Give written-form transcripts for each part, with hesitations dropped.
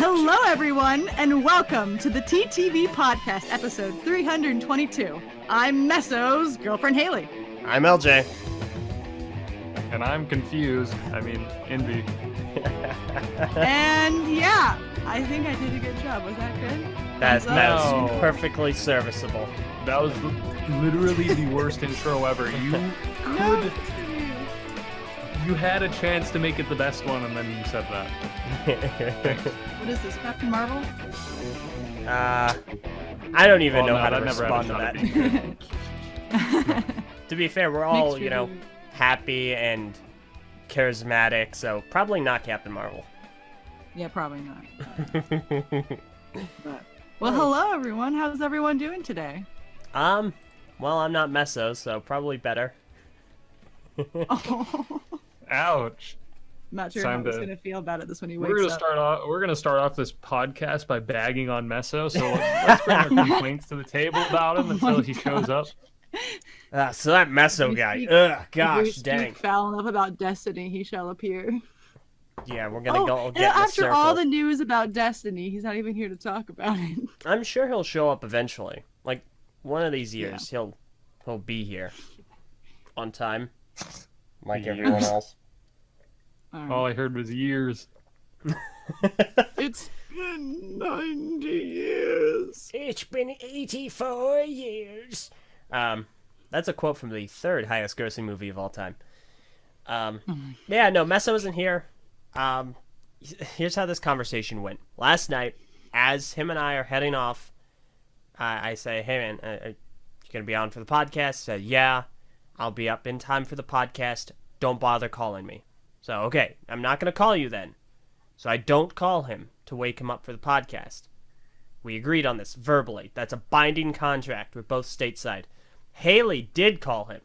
Hello, everyone, and welcome to the TTV podcast, episode 322. I'm Meso's girlfriend, Hayley. I'm Eljay. And I'm confused. Invi. And yeah, I think I did a good job. Was that good? That No. was perfectly serviceable. That was literally the worst intro ever. You had a chance to make it the best one, and then you said that. What is this, Captain Marvel? I don't even know how to never respond to had a shot that. at being good. To be fair, we're all, Mixed reviews. happy and charismatic, so probably not Captain Marvel. Yeah, probably not. But, well, hello, everyone. How's everyone doing today? Well, I'm not Meso, so probably better. Oh, Ouch. not sure Time how he's to- going to feel about it this when he We're wakes gonna up. We're gonna start off this podcast by bagging on Meso. So let's bring our complaints to the table about him until he shows up. So that Meso We guy, speak- ugh, If we gosh speak dang. foul enough about Destiny, he shall appear. Yeah, we're gonna go and get in the after circle. all the news about Destiny, he's not even here to talk about it. I'm sure he'll show up eventually. Like, one of these years, he'll be here. On time. Like everyone else. All right. All I heard was years. It's been 90 years. It's been 84 years. That's a quote from the third highest grossing movie of all time. Yeah, no, Meso isn't here. Here's how this conversation went. Last night, as him and I are heading off, I say, hey man, you gonna be on for the podcast? He said, yeah, I'll be up in time for the podcast. Don't bother calling me. So, okay, I'm not gonna call you then. So I don't call him to wake him up for the podcast. We agreed on this verbally. That's a binding contract. We're both stateside. Hayley did call him,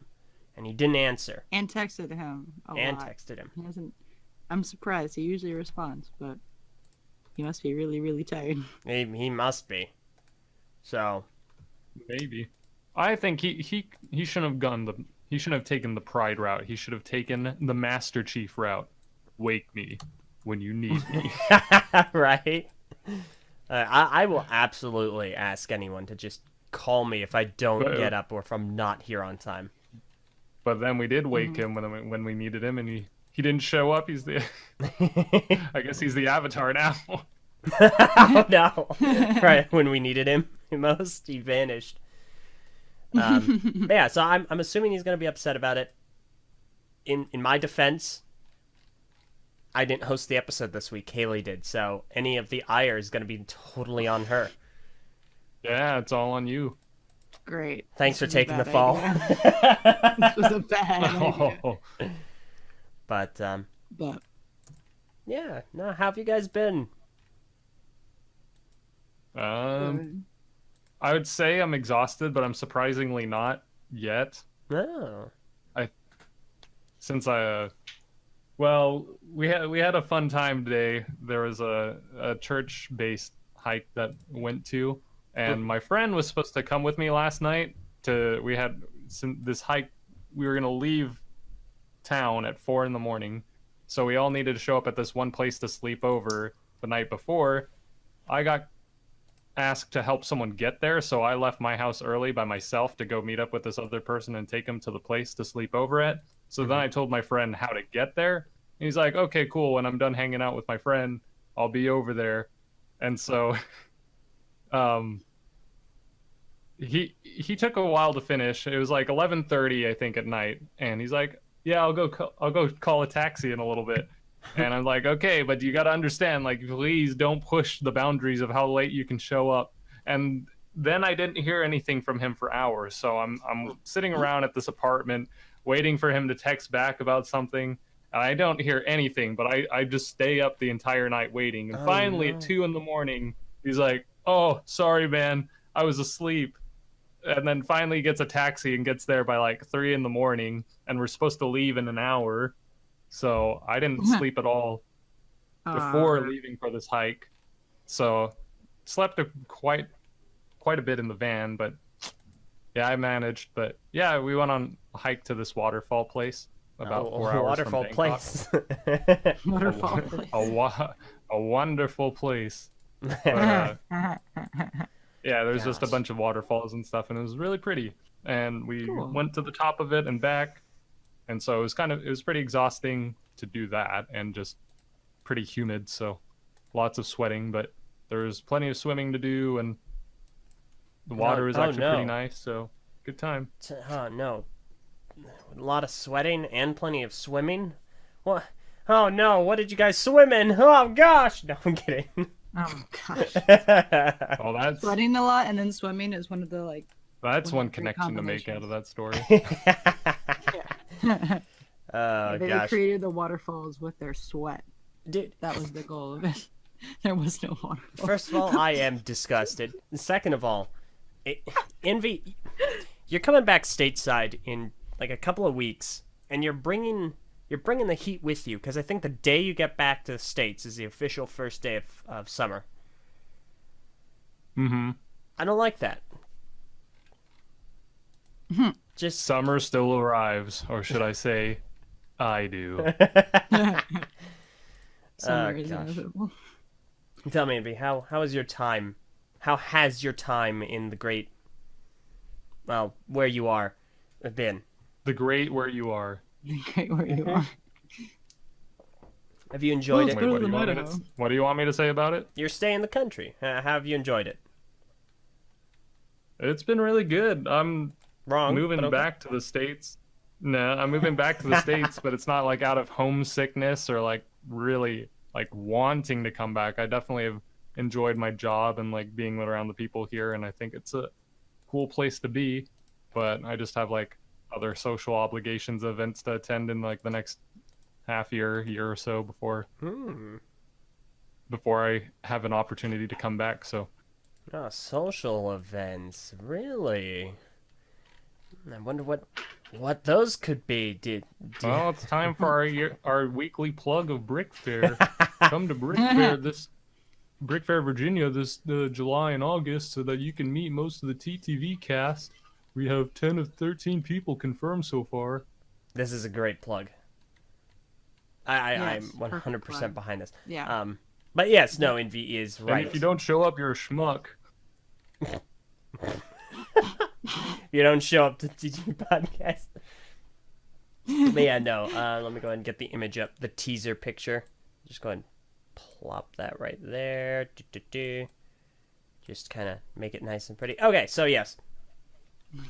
and he didn't answer. And texted him a And lot. texted him. He hasn't. I'm surprised. He usually responds, but he must be really, really tired. He must be. So, Maybe. I think he shouldn't have he shouldn't have taken the pride route. He should have taken the Master Chief route. Wake me when you need me. right? I will absolutely ask anyone to just call me if I don't get up or if I'm not here on time. But then we did wake him when we needed him, and he didn't show up. He's the I guess he's the Avatar now. Oh no! Right when we needed him most, he vanished. But yeah, so I'm assuming he's gonna be upset about it. In my defense, I didn't host the episode this week. Hayley did, so any of the ire is gonna be totally on her. Yeah, it's all on you. Great. Thanks for This was a taking the bad fall. idea. This was a bad idea. Oh, But But yeah, no, how have you guys been? I would say I'm exhausted, but I'm surprisingly not yet. No. Since we had a fun time today. There was a church-based hike that went to, and my friend was supposed to come with me last night. We had this hike. We were gonna leave town at 4 a.m, so we all needed to show up at this one place to sleep over the night before. I got asked to help someone get there, so I left my house early by myself to go meet up with this other person and take him to the place to sleep over at. So then I told my friend how to get there. And he's like, okay, cool. When I'm done hanging out with my friend, I'll be over there. And so he took a while to finish. It was like 11:30, I think, at night. And he's like, yeah, I'll go call a taxi in a little bit. And I'm like, okay, but you got to understand, like, please don't push the boundaries of how late you can show up. And then I didn't hear anything from him for hours. So I'm sitting around at this apartment waiting for him to text back about something. And I don't hear anything, but I just stay up the entire night waiting. And finally, at 2 a.m, he's like, oh, sorry, man, I was asleep. And then finally gets a taxi and gets there by like 3 a.m, and we're supposed to leave in an hour. So I didn't sleep at all before leaving for this hike. So slept quite a bit in the van, but yeah, I managed. But yeah, we went on a hike to this waterfall place about 4 hours waterfall from Bangkok. place. waterfall place. a wonderful place. But, yeah, there's just a Gosh. bunch of waterfalls and stuff, and it was really pretty. And we Cool. went to the top of it and back, and so it was pretty exhausting to do that, and just pretty humid, so lots of sweating. But there was plenty of swimming to do, and the water is actually pretty nice, so good time. Oh no, a lot of sweating and plenty of swimming. What? Oh no, what did you guys swim in? Oh gosh, no, I'm kidding. Oh gosh. Oh, that's Sweating a lot and then swimming is one of the like. that's one one of the great connection to make out of that story. Oh They gosh, created the waterfalls with their sweat. dude. That was the goal of it. There was no waterfall. First of all, I am disgusted. Second of all, Invi, you're coming back stateside in like a couple of weeks, and you're bringing the heat with you, because I think the day you get back to the States is the official first day of summer. Mm-hmm. I don't like that. Just Summer still arrives, or should I say, I do. Summer is gosh. inevitable. Tell me, Invi, how was your time? How has your time in the great, well, where you are, been? The great where you are. Great where you are. Have you enjoyed Well, it? it's Wait, better what, do you than want me Idaho. to, what do you want me to say about it? Your stay in the country. How have you enjoyed it? It's been really good. I'm Wrong. moving but okay. back to the States. No, I'm moving back to the States, but it's not like out of homesickness or like really like wanting to come back. I definitely have enjoyed my job and like being around the people here, and I think it's a cool place to be. But I just have like other social obligations, events to attend in like the next year or so before I have an opportunity to come back. So Oh, social events. Really? I wonder what those could be. well, it's time for our weekly plug of Brick Fair. Come to Brick Fair, Virginia, this July and August, so that you can meet most of the TTV cast. We have 10 of 13 people confirmed so far. This is a great plug. I'm Yes, 100% perfect plug. behind this. Yeah. But yes, no, Invi is right. And if you don't show up, you're a schmuck. If you don't show up to TTV podcast. But yeah, no. Let me go ahead and get the image up, the teaser picture. Just go ahead and plop that right there. Just kind of make it nice and pretty. Okay, so yes,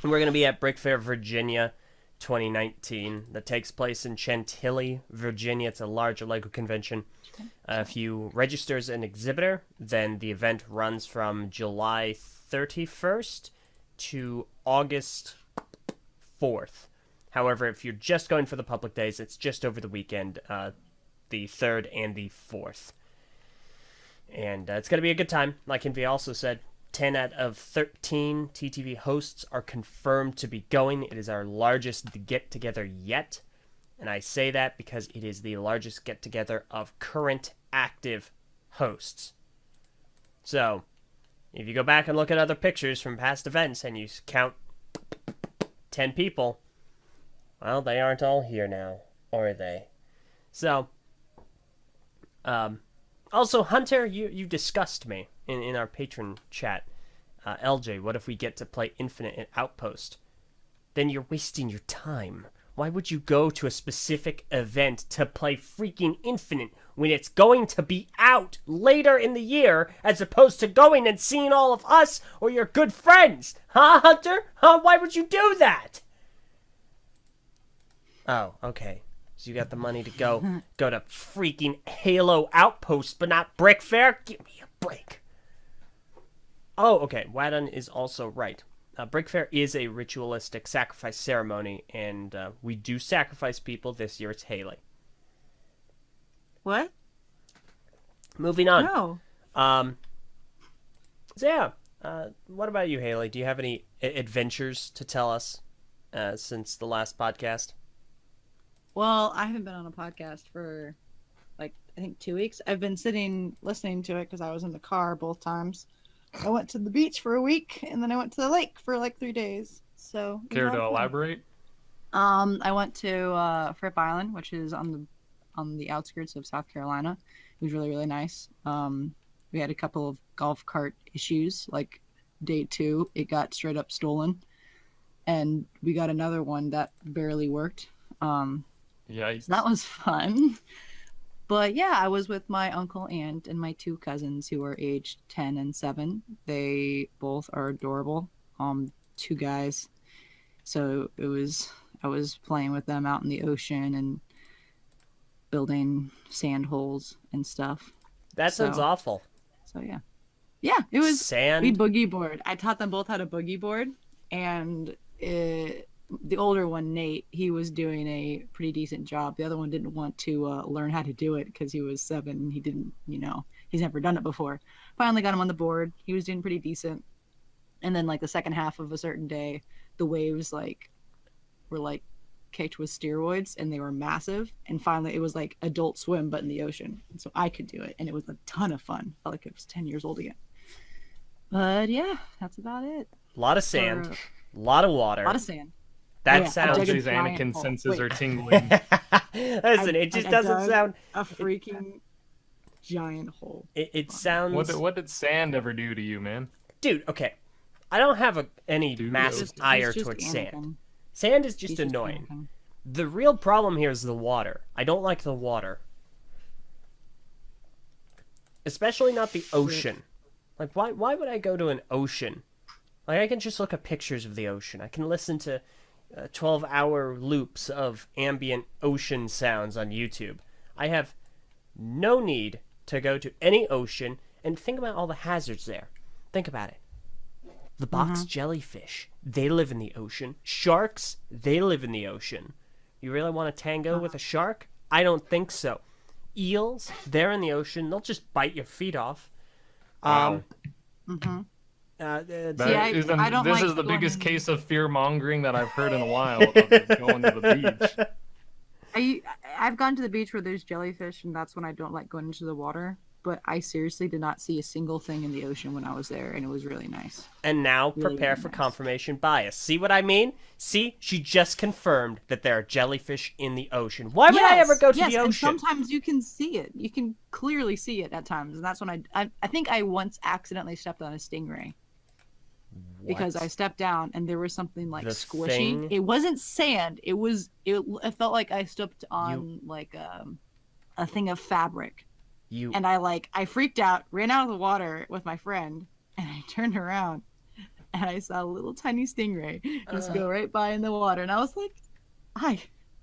we're gonna be at Brick Fair, Virginia, 2019. That takes place in Chantilly, Virginia. It's a large Lego convention. If you register as an exhibitor, then the event runs from July 31st to August 4th. However, if you're just going for the public days, it's just over the weekend, the 3rd and the 4th. And it's going to be a good time. Like Invi also said, 10 out of 13 TTV hosts are confirmed to be going. It is our largest get-together yet. And I say that because it is the largest get-together of current active hosts. So, if you go back and look at other pictures from past events and you count 10 people, well, they aren't all here now, are they? So, also, Hunter, you discussed me in our patron chat. Eljay, what if we get to play Infinite Outpost? Then you're wasting your time. Why would you go to a specific event to play freaking Infinite when it's going to be out later in the year, as opposed to going and seeing all of us or your good friends? Huh, Hunter? Huh? Why would you do that? Oh, okay. So you got the money to go to freaking Halo Outpost, but not Brick Fair? Give me a break. Oh, okay. Wadden is also right. Brick Fair is a ritualistic sacrifice ceremony, and we do sacrifice people. This year it's Hayley. What? Moving on. No. So yeah, what about you, Hayley? Do you have any adventures to tell us since the last podcast? Well, I haven't been on a podcast for like I think 2 weeks. I've been sitting listening to it because I was in the car both times. I went to the beach for a week and then I went to the lake for like 3 days. So it was Care a lot to of fun. elaborate? I went to Fripp Island, which is on the outskirts of South Carolina. It was really, really nice. We had a couple of golf cart issues. Like day 2, it got straight up stolen, and we got another one that barely worked. Yikes. So that was fun. But yeah, I was with my uncle, aunt, and my 2 cousins who are aged 10 and 7. They both are adorable. 2 guys. So I was playing with them out in the ocean and building sand holes and stuff. That sounds awful. So yeah. Yeah, it was Sand. We boogie board. I taught them both how to boogie board, and the older one, Nate, he was doing a pretty decent job. The other one didn't want to learn how to do it because he was 7 and he didn't, he's never done it before. Finally got him on the board. He was doing pretty decent. And then like the second half of a certain day, the waves were caked with steroids and they were massive. And finally it was like adult swim, but in the ocean. And so I could do it. And it was a ton of fun. Felt like I was 10 years old again. But yeah, that's about it. A lot of sand. A lot of water. A lot of sand. That sounds. These Anakin senses are tingling. Listen, it just doesn't sound. A freaking giant hole. It sounds. What did sand ever do to you, man? Dude, okay. I don't have any massive ire towards Anakin. sand. Sand is just annoying. The real problem here is the water. I don't like the water. Especially not the ocean. Like, why would I go to an ocean? Like, I can just look at pictures of the ocean. I can listen to 12-hour loops of ambient ocean sounds on YouTube. I have no need to go to any ocean and think about all the hazards there. Think about it. The box jellyfish, they live in the ocean. Sharks, they live in the ocean. You really want to tango with a shark? I don't think so. Eels, they're in the ocean. They'll just bite your feet off. Wow. I don't this like is the going biggest in- case of fear mongering that I've heard in a while of going to the beach. I've gone to the beach where there's jellyfish, and that's when I don't like going into the water. But I seriously did not see a single thing in the ocean when I was there, and it was really nice. And now Really, prepare really for nice. confirmation bias. See what I mean? See, she just confirmed that there are jellyfish in the ocean. Why would I ever go to the ocean? And sometimes you can see it. You can clearly see it at times, and that's when I think I once accidentally stepped on a stingray. Because I stepped down and there was something like The squishy. thing- It wasn't sand. It felt like I stepped on a thing of fabric. And I freaked out, ran out of the water with my friend, and I turned around and I saw a little tiny stingray just go right by in the water, and I was like,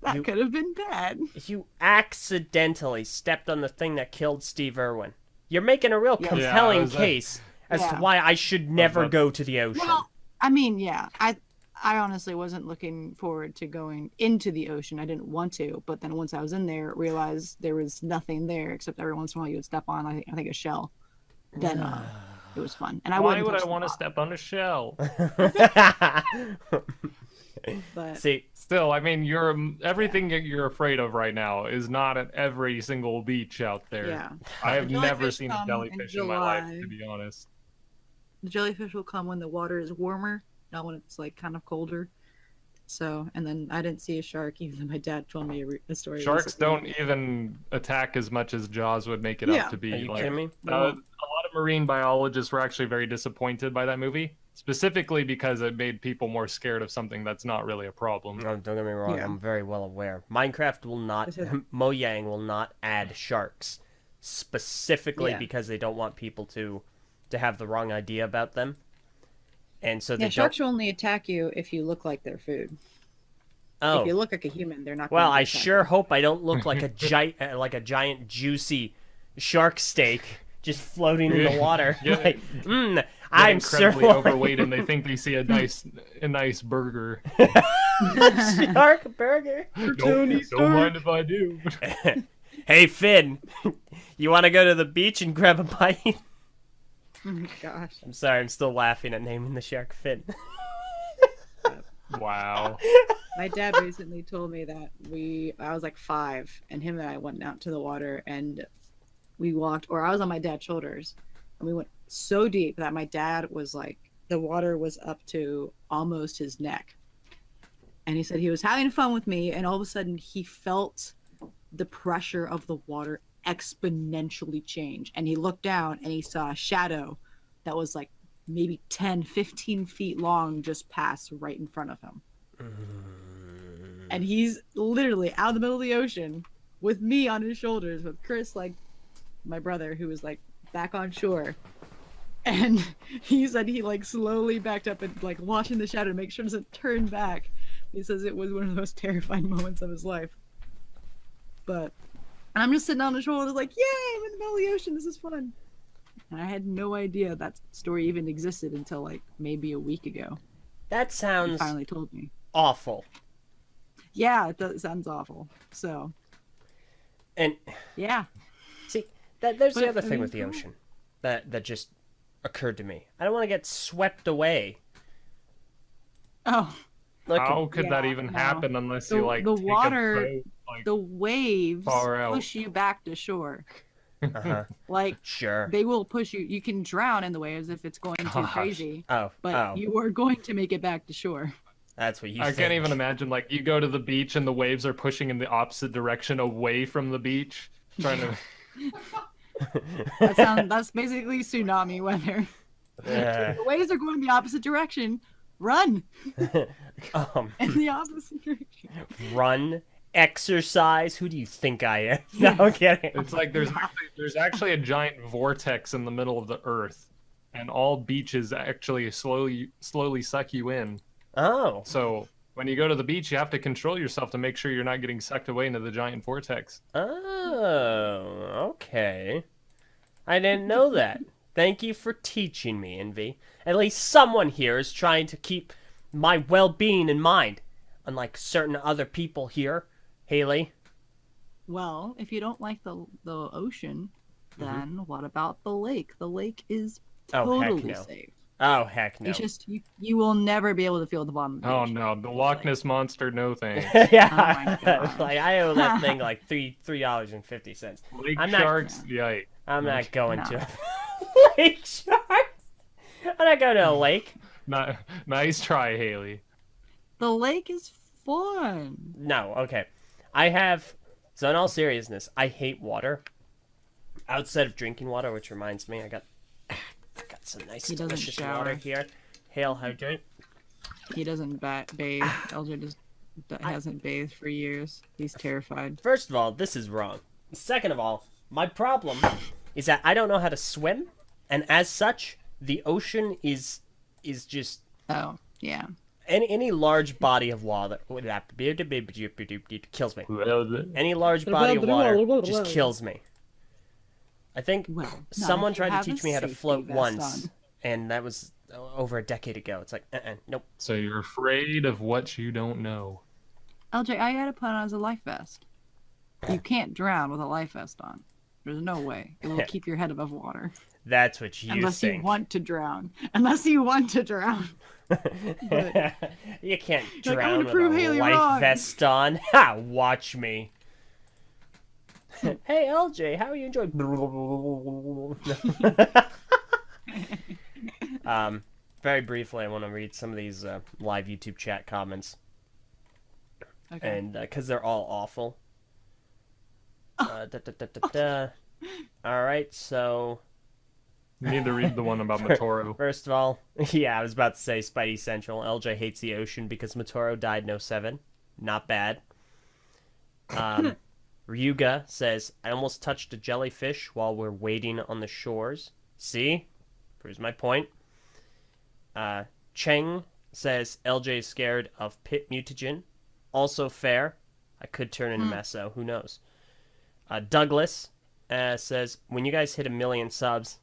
that could have been bad. You accidentally stepped on the thing that killed Steve Irwin. You're making a real Yeah. compelling Yeah, I was, case as to Yeah. why I should never go to the ocean. Well, I mean, yeah, I honestly wasn't looking forward to going into the ocean. I didn't want to, but then once I was in there, realized there was nothing there except every once in a while you would step on, I think a shell. Then it was fun. And Why would I want to step on a shell? But See, Still, I mean, everything that you're afraid of right now is not at every single beach out there. yeah, I have The never jellyfish seen a come in jellyfish in my life, July. to be honest. the jellyfish will come when the water is warmer, not when it's like kind of colder. So, and then I didn't see a shark, even though my dad told me a story. Sharks recently. don't even attack as much as Jaws would make it Yeah. up to be. are you Like, kidding me? a lot of marine biologists were actually very disappointed by that movie, specifically because it made people more scared of something that's not really a problem. No, don't get me wrong. Yeah. I'm very well aware. Minecraft will not, Mojang will not add sharks, specifically Yeah. because they don't want people to have the wrong idea about them, and so they Yeah, sharks don't. will only attack you if you look like their food. Oh, If you look like a human, they're not. well, going to I attack sure you. hope I don't look like a giant juicy shark steak just floating in the water. Yeah. Like, They're I'm incredibly sure overweight, and they think they see a nice burger. shark burger. Don't mind if I do. Hey Finn, you want to go to the beach and grab a bite? Oh my gosh. I'm sorry, I'm still laughing at naming the shark Finn. Wow. My dad recently told me that I was like 5, and him and I went out to the water, and we walked, or I was on my dad's shoulders, and we went so deep that my dad was like, the water was up to almost his neck. And he said he was having fun with me, and all of a sudden he felt the pressure of the water exponentially change. And he looked down and he saw a shadow that was like maybe 10, 15 feet long just pass right in front of him. And he's literally out in the middle of the ocean with me on his shoulders, with Chris, like my brother, who was like back on shore. And he said he like slowly backed up and like watching the shadow to make sure it doesn't turn back. He says it was one of the most terrifying moments of his life. But and I'm just sitting on the shoulder like, yay, I'm in the middle of the ocean, this is fun. And I had no idea that story even existed until like maybe a week ago. That sounds He finally told me. awful. Yeah, it sounds awful. So And yeah. see, there's the But, other I thing mean, with the cool. ocean that just occurred to me. I don't want to get swept away. Oh, Like, How could that Yeah, even no. happen unless The- you like the take water- a boat, like, the waves Far out. push you back to shore. uh-huh. Like Sure. they will push you. You can drown in the waves if it's going too Gosh. crazy, Oh, but you are going to make it back to shore. that's what you I think. can't even imagine like you go to the beach and the waves are pushing in the opposite direction away from the beach, trying to. That's basically tsunami weather. Yeah. The waves are going the opposite direction. Run in the opposite direction. Run, exercise. Who do you think I am? No, I'm kidding. It's like there's actually a giant vortex in the middle of the earth, and all beaches actually slowly suck you in. Oh, So when you go to the beach, you have to control yourself to make sure you're not getting sucked away into the giant vortex. oh, okay. I didn't know that. Thank you for teaching me, Invi. At least someone here is trying to keep my well-being in mind, unlike certain other people here. Hayley. Well, if you don't like the ocean, Mm-hmm. then what about the lake? The lake is Oh, heck totally no. safe. Oh, heck no. It's just you will never be able to feel the bottom of the Oh ocean. no, the Loch Ness monster, no thanks. Yeah, Oh my God. like I owe that thing like $3.50. Lake I'm not- sharks, yikes. I'm not going No. to lake sharks. I'm not going to a lake. Nice try, Haley. The lake is fun. No, okay. So in all seriousness, I hate water. Outside of drinking water, which reminds me, I got some nice He doesn't delicious shower. water here. Hail hydrate. He doesn't bathe. Eljay just hasn't bathed for years. He's terrified. First of all, this is wrong. Second of all, my problem is that I don't know how to swim, and as such, the ocean is just Oh, yeah. any large body of water kills me. Any large body of water just kills me. I think Well, not someone if you tried to have teach a me how to safety float vest once, on. and that was over a decade ago. It's like, nope. So you're afraid of what you don't know. Eljay, I gotta put on as a life vest. You can't drown with a life vest on. There's no way. It will keep your head above water. That's what you Unless think. you want to drown. Unless you want to drown. But- You can't Like, I'm drown gonna with prove a Hayley life wrong. vest on. Ha! Watch me. Hey, LJ, how are you enjoying? Very briefly, I want to read some of these live YouTube chat comments, Okay. and because they're all awful. All right, so You need to read the one about Matoro. first of all, yeah, I was about to say Spidey Central. LJ hates the ocean because Matoro died in '07. Not bad. Ryuga says, I almost touched a jellyfish while we're waiting on the shores. See? Proves my point. Cheng says, LJ is scared of pit mutagen. Also fair. I could turn into Meso. Who knows? Douglas says, when you guys hit 1 million subs,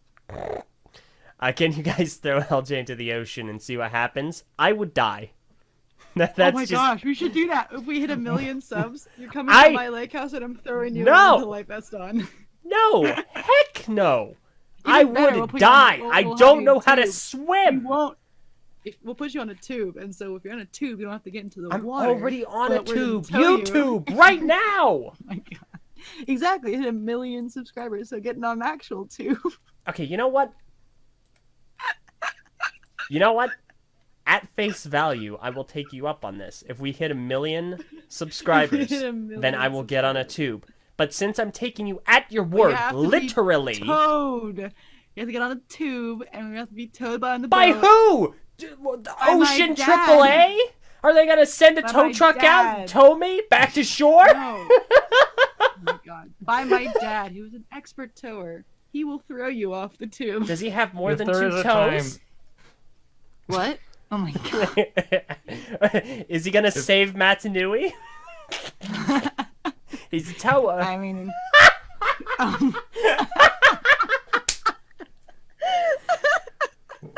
can you guys throw LJ into the ocean and see what happens? I would die. That's Oh my just... gosh, we should do that. If we hit 1 million subs, you're coming I- to my lake house and I'm throwing you No! with a life vest on. No! Heck no! I Even better, would we'll put you on- die! we'll I have don't you know how to tube. You swim! won't. We'll put you on a tube, and so if you're on a tube, you don't have to get into the I'm water. already on a but we're gonna tube. tow you. YouTube! Right now! Oh my god. Exactly, hit 1 million subscribers, so getting on an actual tube. Okay, you know what? At face value, I will take you up on this. If we hit 1 million subscribers, hit 1 million then I will get on a tube. But since I'm taking you at your You word, have to be literally, towed. You have to get on a tube, and we have to be towed by the by boat. who? By my Ocean dad. AAA? Are they gonna send a By tow my truck out and dad. tow me back to shore? No. Oh my god. By my dad. He was an expert tower. He will throw you off the tube. Does he have more If than there 2 is a toes? What? Oh my god. Is he gonna save Matanui? He's a tower. I mean,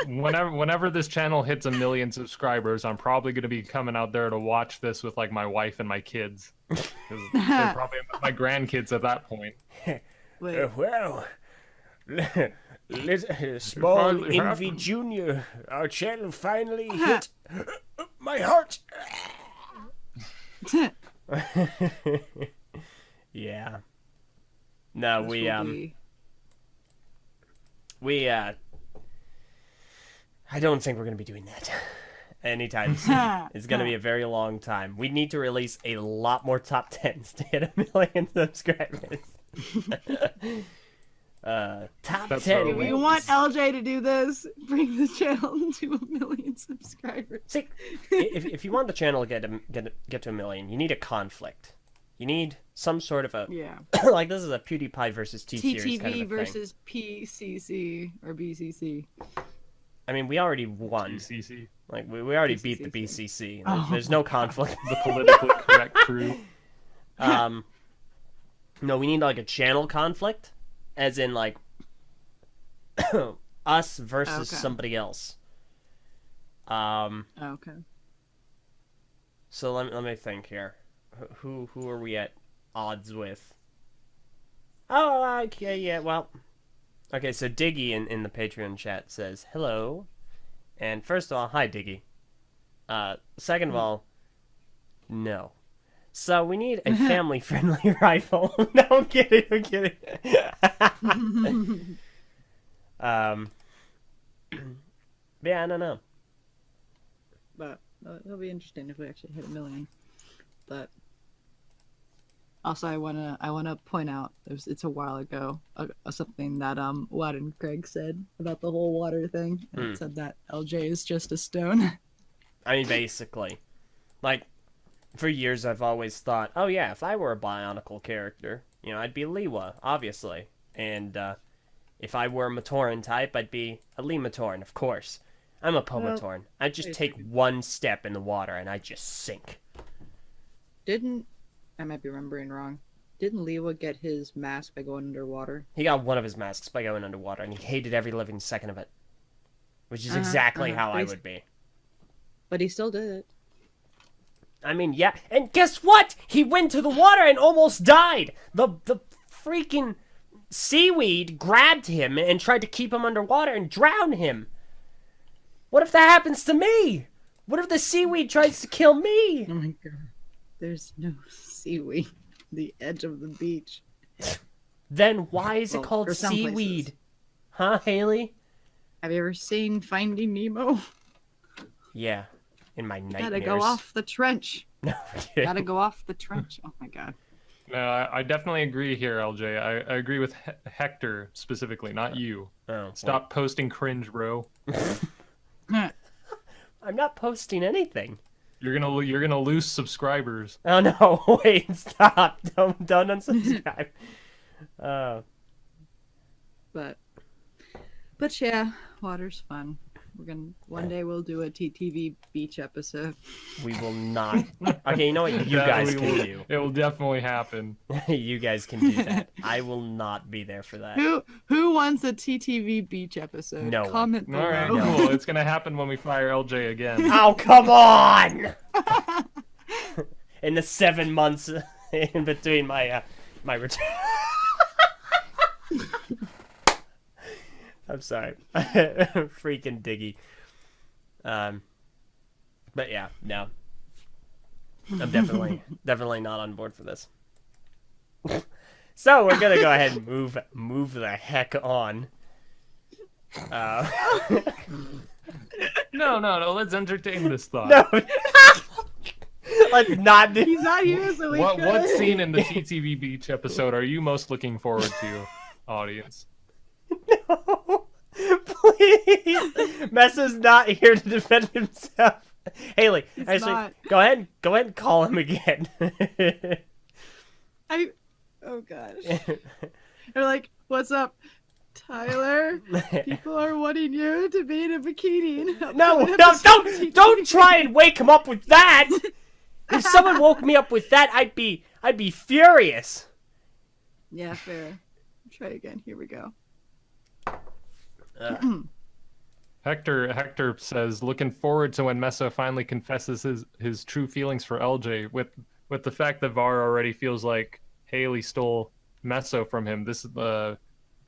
Whenever this channel hits 1 million subscribers, I'm probably going to be coming out there to watch this with like my wife and my kids. 'Cause they're probably my grandkids at that point. wait. Well, small finally Invi happened. Jr., our channel finally hit my heart. Yeah. No, This we will be- I don't think we're gonna be doing that anytime soon. It's gonna be a very long time. We need to release a lot more top 10s to hit 1 million subscribers. Top That's 10. so If you want LJ to do this, bring the channel to 1 million subscribers. See, if you want the channel to get to 1 million, you need a conflict. You need some sort of a Yeah. like this is a PewDiePie versus T series TTV kind of a thing. versus PCC or BCC. I mean, we already won. BCC, Like we already beat the BCC. Oh There's no conflict. the politically correct crew. No, we need like a channel conflict, as in like us versus Okay. somebody else. Okay. So let me think here. Who are we at odds with? Oh, okay, yeah, well. Okay, so Diggy in the Patreon chat says, hello. And first of all, hi, Diggy. Second of all, no. So we need a family-friendly rifle. No, I'm kidding, I'm kidding. Yeah, I don't know. But it'll be interesting if we actually hit 1 million. But also, I wanna point out it's a while ago something that Watt and Craig said about the whole water thing. And it said that LJ is just a stone. I mean, basically, like for years I've always thought, oh yeah, if I were a Bionicle character, I'd be Liwa, obviously, and if I were a Matoran type, I'd be a Lee Matoran, of course. I'm a Pomatorn. I'd just take one step in the water and I'd just sink. I might be remembering wrong. Didn't Liwa get his mask by going underwater? He got one of his masks by going underwater, and he hated every living second of it. Which is exactly how I would be. But he still did it. I mean, yeah, and guess what? He went to the water and almost died! The freaking seaweed grabbed him and tried to keep him underwater and drown him! What if that happens to me? What if the seaweed tries to kill me? Oh my god. There's no seaweed. The edge of the beach. Then why is it Well, called for some seaweed? places. Huh, Hayley? Have you ever seen Finding Nemo? Yeah, in my nightmares. Gotta go off the trench. No, Gotta go off the trench. Oh my god. No, I definitely agree here, LJ. I agree with Hector specifically, not you. Oh, Stop posting cringe, bro. I'm not posting anything. You're gonna lose subscribers. Oh no! Wait, stop! Don't unsubscribe. But yeah, water's fun. One day we'll do a TTV beach episode. We will not. Okay, you know what you guys can do. It will definitely happen. You guys can do that. I will not be there for that. Who wants a TTV beach episode? No one. Comment below. All right, No. cool. It's gonna happen when we fire LJ again. Oh, come on! In the 7 months in between my return. I'm sorry. Freaking Diggy. But yeah, no. I'm definitely not on board for this. So we're gonna go ahead and move the heck on. No. Let's entertain this thought. No. Let's not do. He's not here, so we What could. scene in the TTV Beach episode are you most looking forward to, audience? No, please. Meso's not here to defend himself. Haley, He's actually, not. go ahead and call him again. Oh gosh. They're like, "What's up, Tyler? People are wanting you to be in a bikini." No, don't try and wake him up with that. If someone woke me up with that, I'd be furious. Yeah, fair. Try again. Here we go. Hector says, looking forward to when Meso finally confesses his true feelings for Eljay. With the fact that Var already feels like Hayley stole Meso from him, this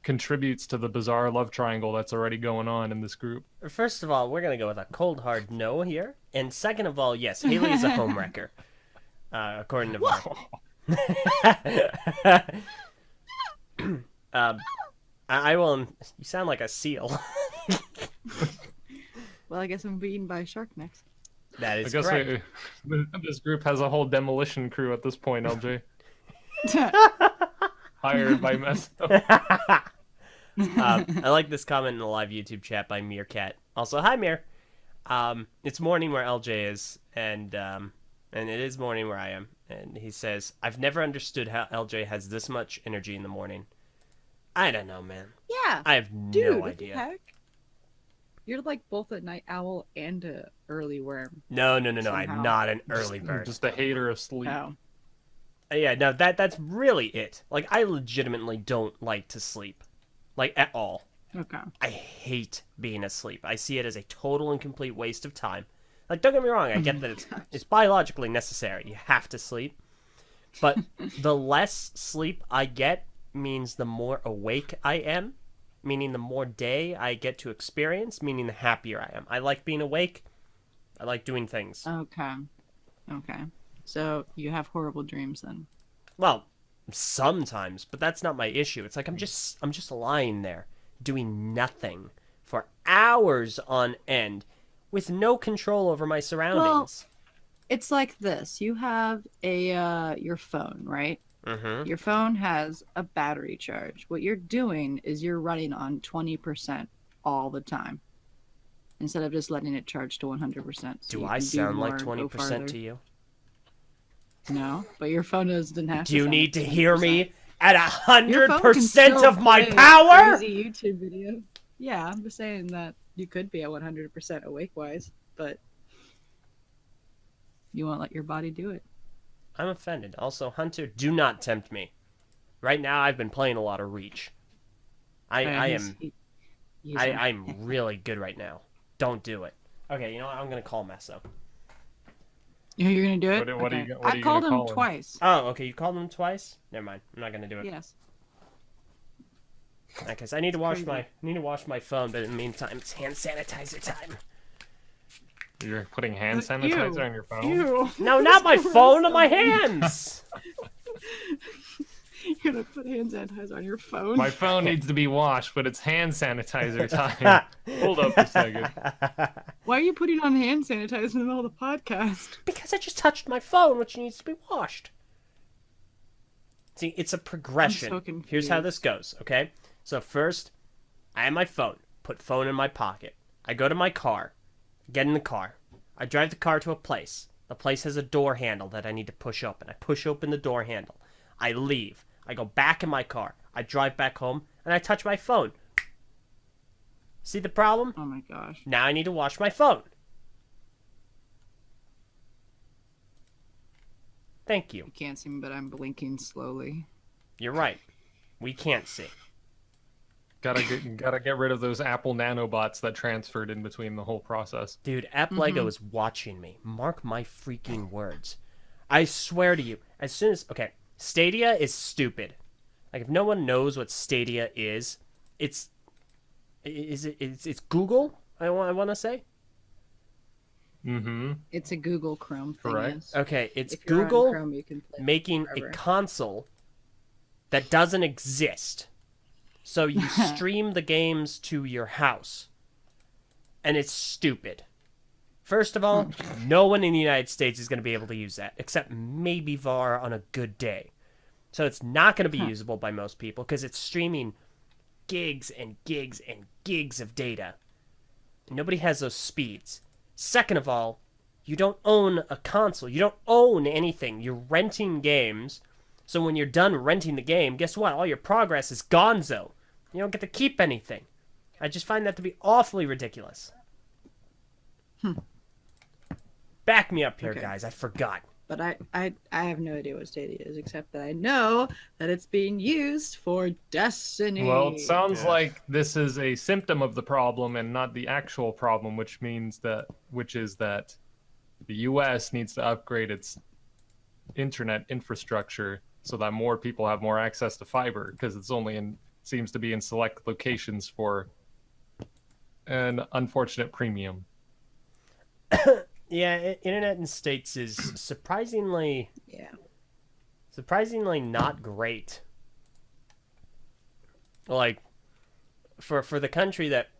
contributes to the bizarre love triangle that's already going on in this group. First of all, we're gonna go with a cold hard no here, and second of all, yes, Haley is a homewrecker, according to Var. I will. You sound like a seal. Well, I guess I'm being by a shark next. That is I guess correct. this group has a whole demolition crew at this point, LJ. Hired by Meso. I like this comment in the live YouTube chat by Meerkat. Also, hi Mir. It's morning where LJ is, and it is morning where I am. And he says, "I've never understood how LJ has this much energy in the morning." I don't know, man. Yeah. I have Dude, no what idea. the heck? You're like both a night owl and a early worm. No. Somehow. I'm not an early bird. Just a hater of sleep. Oh. Yeah, no, that's really it. Like, I legitimately don't like to sleep. Like, at all. Okay. I hate being asleep. I see it as a total and complete waste of time. Like, don't get me wrong, I get that it's biologically necessary. You have to sleep. But the less sleep I get means the more awake I am, meaning the more day I get to experience, meaning the happier I am. I like being awake. I like doing things. Okay. So you have horrible dreams then. Well, sometimes, but that's not my issue. It's like I'm just lying there doing nothing for hours on end with no control over my surroundings. It's like this. You have your phone, right? Mm-hmm. Your phone has a battery charge. What you're doing is you're running on 20% all the time instead of just letting it charge to 100%. So Do I sound like 20% to you? No, but your phone doesn't have to. Do you sound need to like hear 20%. me at Your phone can 100% still of my play power? Crazy YouTube video. Yeah, I'm just saying that you could be at 100% awake-wise, but you won't let your body do it. I'm offended. Also, Hunter, do not tempt me. Right now, I've been playing a lot of Reach. I'm really good right now. Don't do it. Okay, you know what? I'm gonna call Meso. You're gonna do it? What are Okay. you- what are I you called gonna him call him? twice. Oh, okay. You called him twice. Never mind. I'm not gonna do it. Yes. Because I need to wash Crazy. my phone, but in the meantime, it's hand sanitizer time. You're putting hand sanitizer on your phone? Ew. No, not my phone, on my hands. You're gonna put hand sanitizer on your phone? My phone needs to be washed, but it's hand sanitizer time. Hold up a second. Why are you putting on hand sanitizer in the middle of the podcast? Because I just touched my phone, which needs to be washed. See, it's a progression. I'm so confused. Here's how this goes, okay? So first, I have my phone. Put phone in my pocket. I go to my car. Get in the car. I drive the car to a place. The place has a door handle that I need to push open. I push open the door handle. I leave. I go back in my car. I drive back home, and I touch my phone. See the problem? Oh my gosh. Now I need to wash my phone. Thank you. You can't see me, but I'm blinking slowly. You're right. We can't see. Gotta get rid of those Apple nanobots that transferred in between the whole process. Dude, App Lego is watching me. Mark my freaking words. I swear to you, as soon as... Okay, Stadia is stupid. Like, if no one knows what Stadia is, it's Google, I want to say? Mm-hmm. It's a Google Chrome thing. Correct. Yes. Okay, it's If you're on Google Chrome, you can play making forever. a console that doesn't exist. So you stream the games to your house. And it's stupid. First of all, no one in the United States is going to be able to use that, except maybe VAR on a good day. So it's not going to be usable by most people because it's streaming gigs and gigs and gigs of data. Nobody has those speeds. Second of all, you don't own a console. You don't own anything. You're renting games. So when you're done renting the game, guess what? All your progress is gonzo. You don't get to keep anything. I just find that to be awfully ridiculous. Back me up here, guys. I forgot. But I have no idea what Stadia is, except that I know that it's being used for Destiny. Well, it sounds like this is a symptom of the problem and not the actual problem, which is that the U.S. needs to upgrade its internet infrastructure so that more people have more access to fiber, because it's only seems to be in select locations for an unfortunate premium. Yeah, internet in states is surprisingly not great. Like, for the country that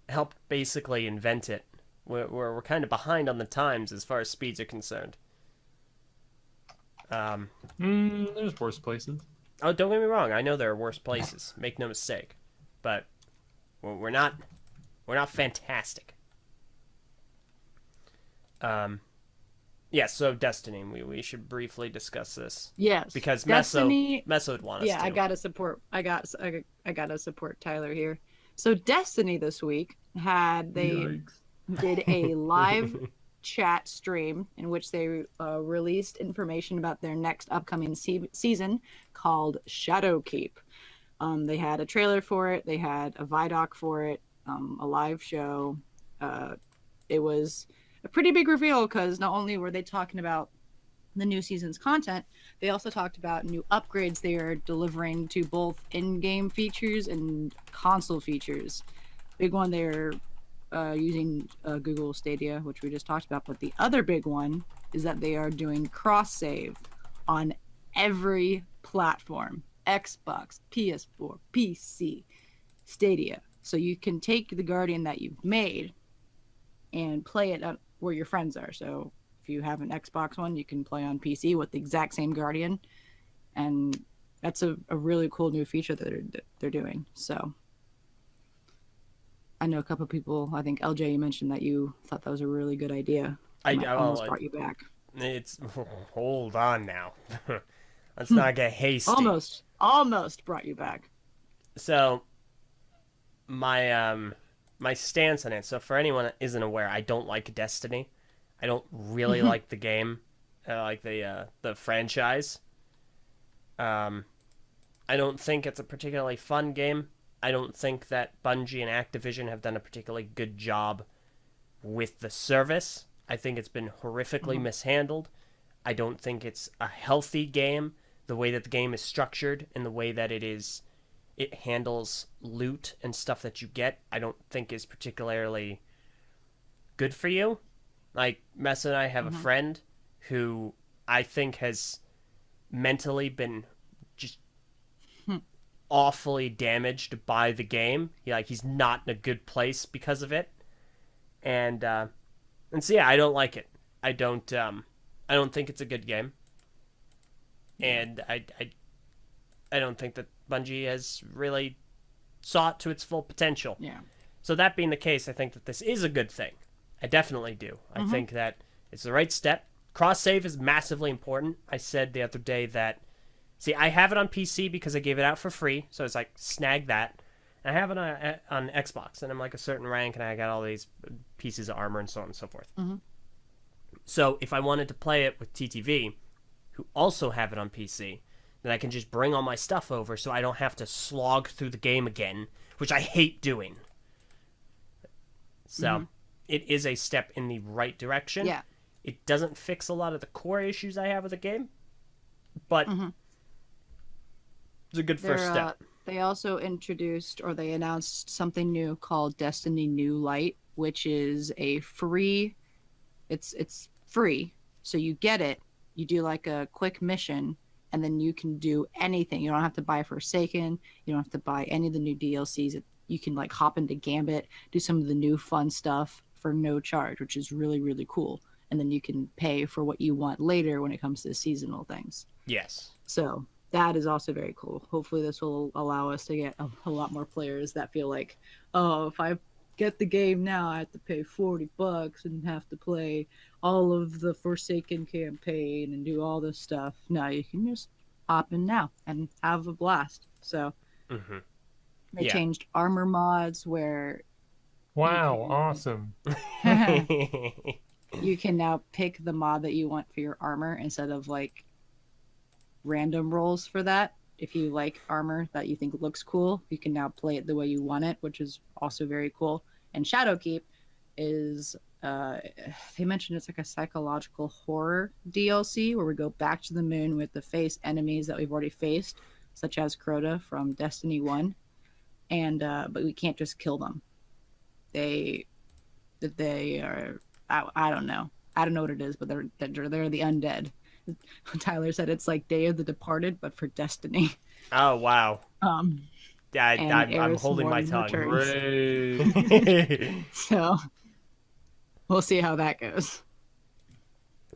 helped basically invent it, we're kind of behind on the times as far as speeds are concerned. There's worse places. Oh, don't get me wrong. I know there are worse places. Make no mistake, but we're not fantastic. Yeah, so Destiny, we should briefly discuss this. Yes, because Destiny, Meso would want us to. Yeah, I gotta support Tyler here. So Destiny this week did a live chat stream in which they released information about their next upcoming season called Shadowkeep. They had a trailer for it. They had a Vidoc for it. A live show. It was a pretty big reveal because not only were they talking about the new season's content, they also talked about new upgrades they are delivering to both in-game features and console features. Big one, they're using Google Stadia, which we just talked about, but the other big one is that they are doing cross-save on every platform: Xbox, PS4, PC, Stadia. So you can take the Guardian that you've made and play it where your friends are. So if you have an Xbox One, you can play on PC with the exact same Guardian, and that's a really cool new feature that they're doing. So I know a couple of people. I think Eljay, you mentioned that you thought that was a really good idea. I almost brought you back. It's hold on now. Let's not get hasty. Almost brought you back. So my stance on it. So for anyone that isn't aware, I don't like Destiny. I don't really like the game. I like the franchise. I don't think it's a particularly fun game. I don't think that Bungie and Activision have done a particularly good job with the service. I think it's been horrifically mishandled. I don't think it's a healthy game. The way that the game is structured and the way that it handles loot and stuff that you get, I don't think is particularly good for you. Like, Meso and I have a friend who I think has mentally been just awfully damaged by the game. He's not in a good place because of it. And so yeah, I don't like it. I don't think it's a good game. And I don't think that Bungie has really sought to its full potential. Yeah. So that being the case, I think that this is a good thing. I definitely do. I think that it's the right step. Cross-save is massively important. I said the other day that, see, I have it on PC because I gave it out for free, so it's like, snag that. And I have it on Xbox, and I'm like a certain rank, and I got all these pieces of armor and so on and so forth. So if I wanted to play it with TTV, who also have it on PC, then I can just bring all my stuff over so I don't have to slog through the game again, which I hate doing. So it is a step in the right direction. Yeah. It doesn't fix a lot of the core issues I have with the game, but it's a good first step. They also they announced something new called Destiny New Light, which is a free. It's free, so you get it. You do like a quick mission, and then you can do anything. You don't have to buy Forsaken. You don't have to buy any of the new DLCs. You can like hop into Gambit, do some of the new fun stuff for no charge, which is really, really cool. And then you can pay for what you want later when it comes to seasonal things. Yes. So that is also very cool. Hopefully this will allow us to get a lot more players that feel like, oh, if I get the game now, I have to pay $40 and have to play all of the Forsaken campaign and do all this stuff. No, you can just hop in now and have a blast. So they changed armor mods where Wow, awesome. you can now pick the mod that you want for your armor instead of like random rolls for that. If you like armor that you think looks cool, you can now play it the way you want it, which is also very cool. And Shadowkeep is they mentioned it's like a psychological horror DLC where we go back to the moon with the face enemies that we've already faced, such as Crota from Destiny 1. And but we can't just kill them. They are I don't know. I don't know what it is, but they're the undead. Tyler said it's like Day of the Departed, but for Destiny. Oh wow. Yeah, I'm holding my tongue. So we'll see how that goes.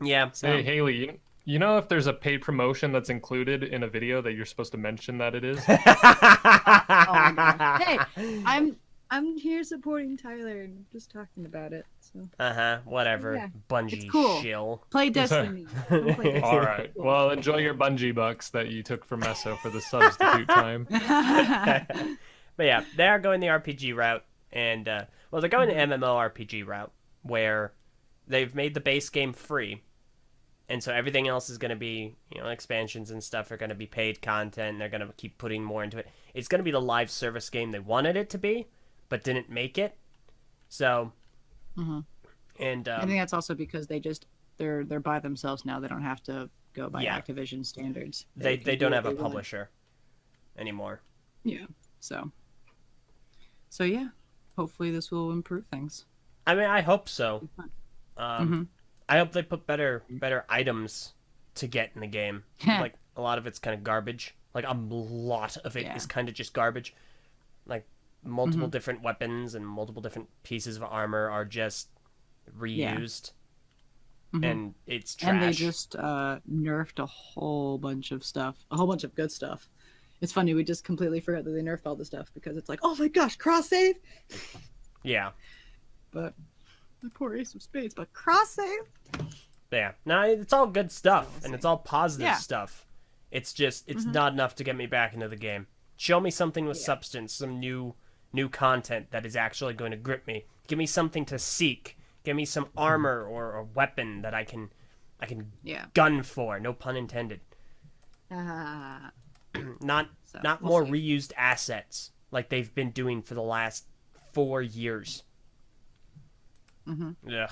Yeah. So, Hey Hayley, you know if there's a paid promotion that's included in a video that you're supposed to mention that it is? oh my gosh. Hey, I'm here supporting Tyler and just talking about it. So. Whatever. Yeah, Bungie it's cool. shill. Play Destiny. Play Destiny. All right. Well, enjoy your Bungie bucks that you took from Meso for the substitute time. But yeah, they are going the RPG route, and well, they're going the MMORPG route where they've made the base game free, and so everything else is going to be, expansions and stuff are going to be paid content. And they're going to keep putting more into it. It's going to be the live service game they wanted it to be, but didn't make it. So, and I think that's also because they're by themselves now. They don't have to go by Activision standards. They don't have a publisher anymore. Yeah. So yeah, hopefully this will improve things. I mean, I hope so. I hope they put better items to get in the game. Like a lot of it's kind of garbage. Like a lot of it is kind of just garbage. Like multiple different weapons and multiple different pieces of armor are just reused. And it's trash. And they just nerfed a whole bunch of stuff, a whole bunch of good stuff. It's funny, we just completely forgot that they nerfed all the stuff because it's like, oh my gosh, cross save. Yeah. But the poor Ace of Spades, but cross save. Yeah. No, it's all good stuff, and it's all positive stuff. It's just it's not enough to get me back into the game. Show me something with substance, some new content that is actually going to grip me. Give me something to seek. Give me some armor or a weapon that I can gun for. No pun intended. Not more reused assets like they've been doing for the last 4 years. Ugh.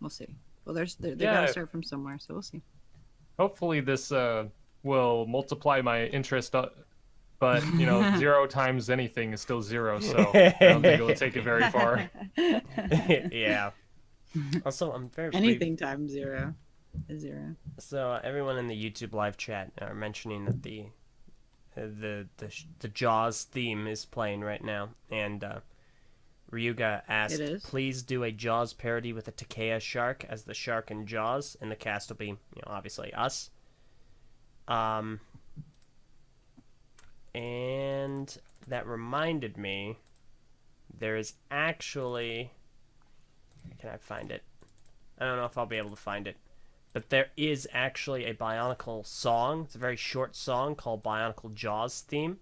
We'll see. Well, they gotta start from somewhere, so we'll see. Hopefully this will multiply my interest, but 0 times anything is still 0, so I don't think it'll take it very far. Yeah. Also, I'm very anything times 0 is 0. So everyone in the YouTube live chat are mentioning that the Jaws theme is playing right now, and Ryuga asked, "Please do a Jaws parody with a Takea shark as the shark in Jaws, and the cast will be, obviously us." And that reminded me, there is actually, can I find it? I don't know if I'll be able to find it. But there is actually a Bionicle song. It's a very short song called Bionicle Jaws Theme.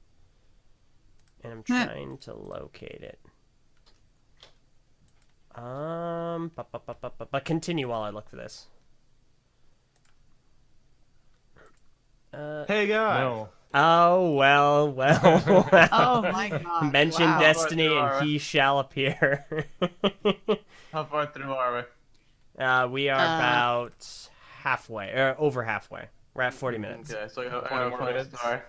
And I'm trying to locate it. But continue while I look for this. Hey guys. No. Oh, well. Oh my god. Mention Destiny and he shall appear. How far through are we? We are about halfway, or over halfway. We're at 40 minutes. Okay, so I got 20 a more funny minutes. story,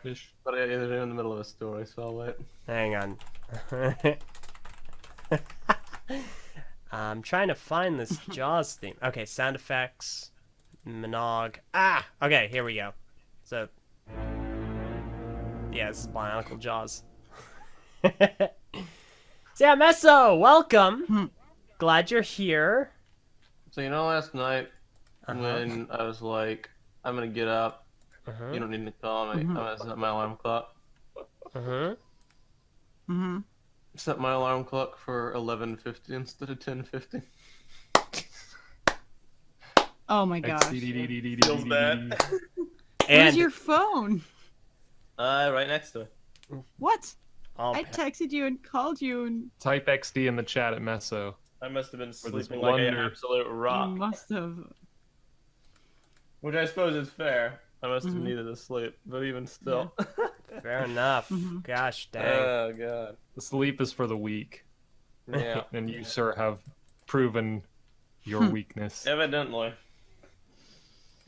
but they're in the middle of a story, so I'll wait. Hang on. I'm trying to find this Jaws theme. Okay, sound effects, Minogue. Okay, here we go. So, yeah, this is Bionicle Jaws. So yeah, Meso, welcome. glad you're here. So last night Uh-huh. when I was like, I'm gonna get up. Uh-huh. You don't need to call me. I'm gonna set my alarm clock. Uh-huh. Mm-hmm. Set my alarm clock for 11:50 instead of 10:50. Oh my gosh. Feels bad. And Where's your phone? Right next to it. What? I'll I texted you and called you and Type XD in the chat at Meso. I must have been this sleeping like an blunder. absolute you rock. must have. Which I suppose is fair. I must have needed a sleep, but even still. fair enough. Mhm. Gosh dang. Oh god. The sleep is for the weak. Yeah. And you, sir, have proven your weakness. Evidently.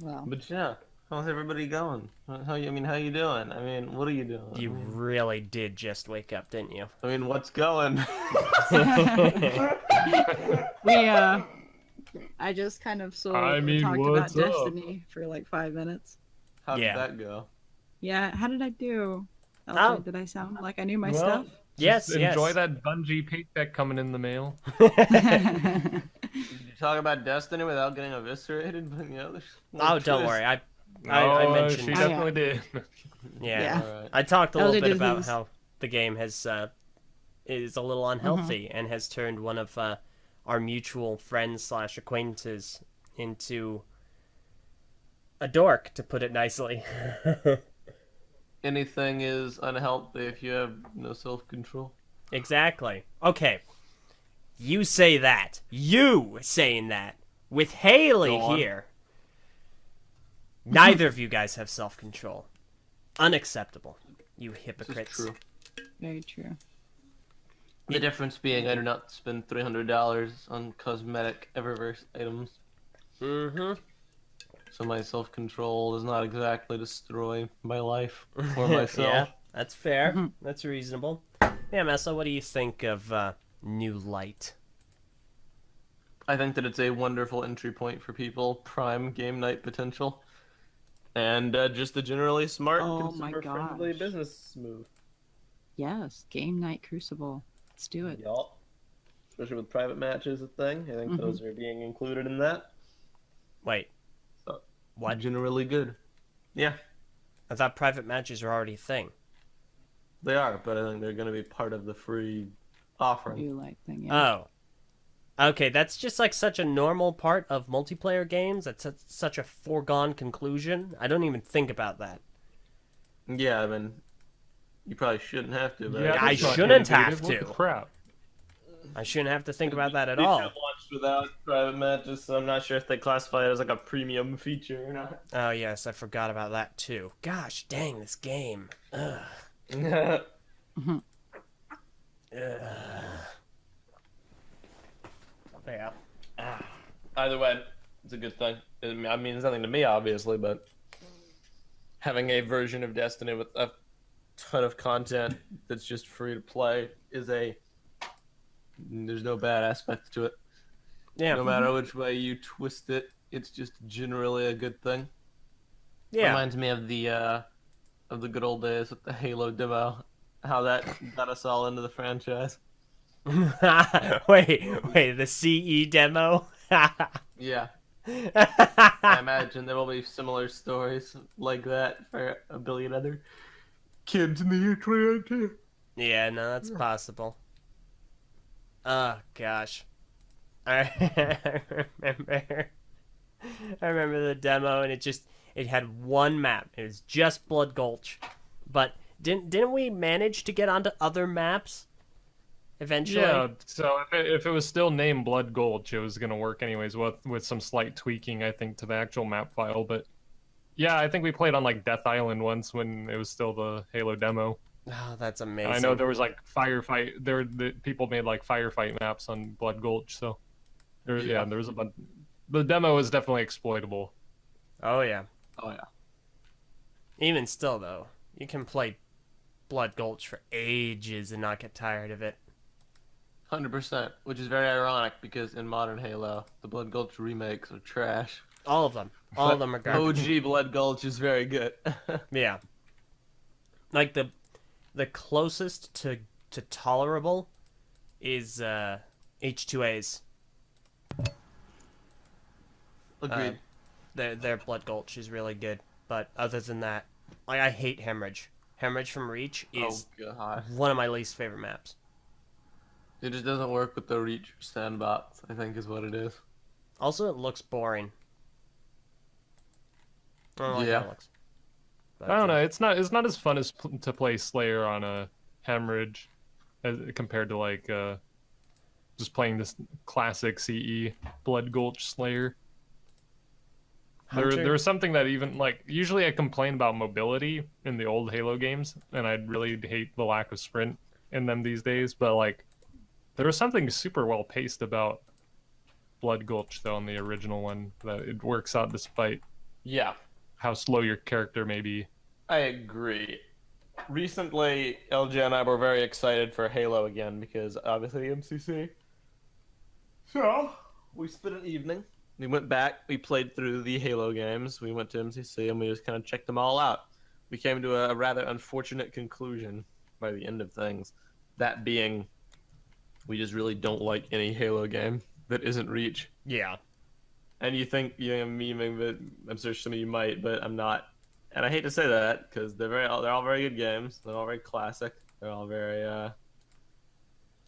Well, But yeah, how's everybody going? How you doing? I mean, what are you doing? You really did just wake up, didn't you? I mean, what's going? I just kind of I mean, talked about what's up? Destiny for like 5 minutes. How did Yeah. that go? Yeah, how did I do? Oh. Eljay, did I sound like I knew my stuff? Yes, Just enjoy that Bungie paycheck coming in the mail. Did you talk about Destiny without getting eviscerated? But there's more Oh, don't to worry. this. I No, mentioned. she Oh, yeah. definitely did. Yeah. Yeah. Alright. I talked a little Eljay bit did about his. how the game is a little unhealthy and has turned one of our mutual friends / acquaintances into a dork, to put it nicely. Anything is unhealthy if you have no self-control. Exactly. Okay. You say that. You saying that. With Hayley Go on. here. Neither of you guys have self-control. Unacceptable. You This is hypocrites. true. Very true. The difference being I do not spend $300 on cosmetic Eververse items, Mm-hmm. so my self-control does not exactly destroy my life or myself. Yeah, that's fair. That's reasonable. Yeah, Meso, what do you think of New Light? I think that it's a wonderful entry point for people, prime game night potential, and just a generally smart, Oh my consumer-friendly gosh. business move. Yes, Game Night Crucible. Let's do it. Yup. Especially with private matches a thing. I think those are being included in that. Wait, So, what? generally good. Yeah, I thought private matches are already a thing. they are, but I think they're going to be part of the free offering. You like thing, yeah. Oh. Okay, that's just like such a normal part of multiplayer games. That's such a foregone conclusion. I don't even think about that. Yeah, I mean, you probably shouldn't have to, but I that's not shouldn't innovative. have What to. the crap. I shouldn't have to think about that at They all. have launched without private matches, so I'm not sure if they classify it as like a premium feature or not. Oh, yes, I forgot about that too. Gosh dang, this game. Ugh. Mhm. Yeah. Either way, it's a good thing. I mean, it's nothing to me, obviously, but having a version of Destiny with a ton of content that's just free to play is there's no bad aspect to it. Yeah. No matter which way you twist it, it's just generally a good thing. Yeah. Reminds me of the good old days with the Halo demo, how that got us all into the franchise. wait, the CE demo? Yeah, I imagine there will be similar stories like that for a billion other kids in the year 2019. Yeah, no, that's possible. Oh, gosh. I remember the demo, and it had one map. It was just Blood Gulch. But didn't we manage to get onto other maps eventually? Yeah, so if it was still named Blood Gulch, it was going to work anyways with some slight tweaking, I think, to the actual map file. But yeah, I think we played on like Death Island once when it was still the Halo demo. Oh, that's amazing. I know there was like firefight. The people made like firefight maps on Blood Gulch, so there was a bunch. The demo is definitely exploitable. Oh, yeah. Oh yeah. Even still, though, you can play Blood Gulch for ages and not get tired of it. 100%, which is very ironic because in modern Halo, the Blood Gulch remakes are trash. All of them. All of them are garbage. OG Blood Gulch is very good. Yeah. Like the closest to tolerable is H2A's Agreed. Their Blood Gulch is really good, but other than that, like I hate Hemorrhage. Hemorrhage from Reach is God. one of my least favorite maps. It just doesn't work with the Reach sandbox, I think is what it is. Also, it looks boring. I don't like Yeah. how it looks. But, I don't know. It's not as fun as to play Slayer on a Hemorrhage as compared to like just playing this classic CE Blood Gulch Slayer. Hunter? There was something that even like usually I complain about mobility in the old Halo games, and I really hate the lack of sprint in them these days. But like, there was something super well paced about Blood Gulch though on the original one that it works out despite Yeah, how slow your character may be. I agree. Recently, LJ and I were very excited for Halo again because obviously MCC. So, we spent an evening. We went back, we played through the Halo games, we went to MCC, and we just kind of checked them all out. We came to a rather unfortunate conclusion by the end of things. That being, we just really don't like any Halo game that isn't Reach. Yeah. And you think you're memeing, but I'm sure some of you might, but I'm not. And I hate to say that because they're all very good games. They're all very classic. They're all very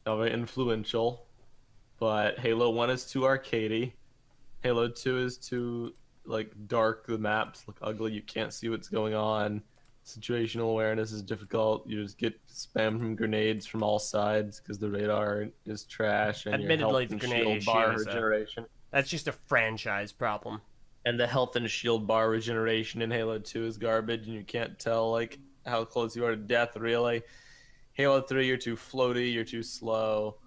influential. But Halo 1 is too arcadey. Halo 2 is too like dark. The maps look ugly. You can't see what's going on. Situational awareness is difficult. You just get spammed from grenades from all sides because the radar is trash. And Admittedly, your health the and grenade shield issue bar is regeneration. That's just a franchise problem. And the health and shield bar regeneration in Halo 2 is garbage, and you can't tell like how close you are to death. Really, Halo 3, you're too floaty, you're too slow.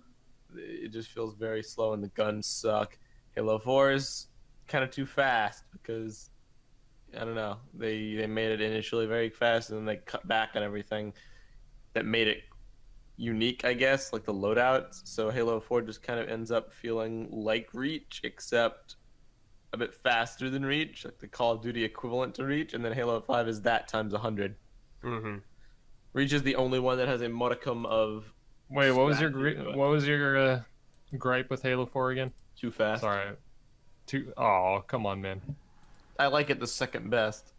It just feels very slow, and the guns suck. Halo 4 is kind of too fast because I don't know. They made it initially very fast, and then they cut back on everything that made it unique, I guess, like the loadouts. So Halo 4 just kind of ends up feeling like Reach, except a bit faster than Reach, like the Call of Duty equivalent to Reach, and then Halo 5 is that times 100. Mm-hmm. Reach is the only one that has a modicum of Wait, what was your Slack. gripe with Halo 4 again? too fast. Sorry. Oh, come on, man. I like it the second best,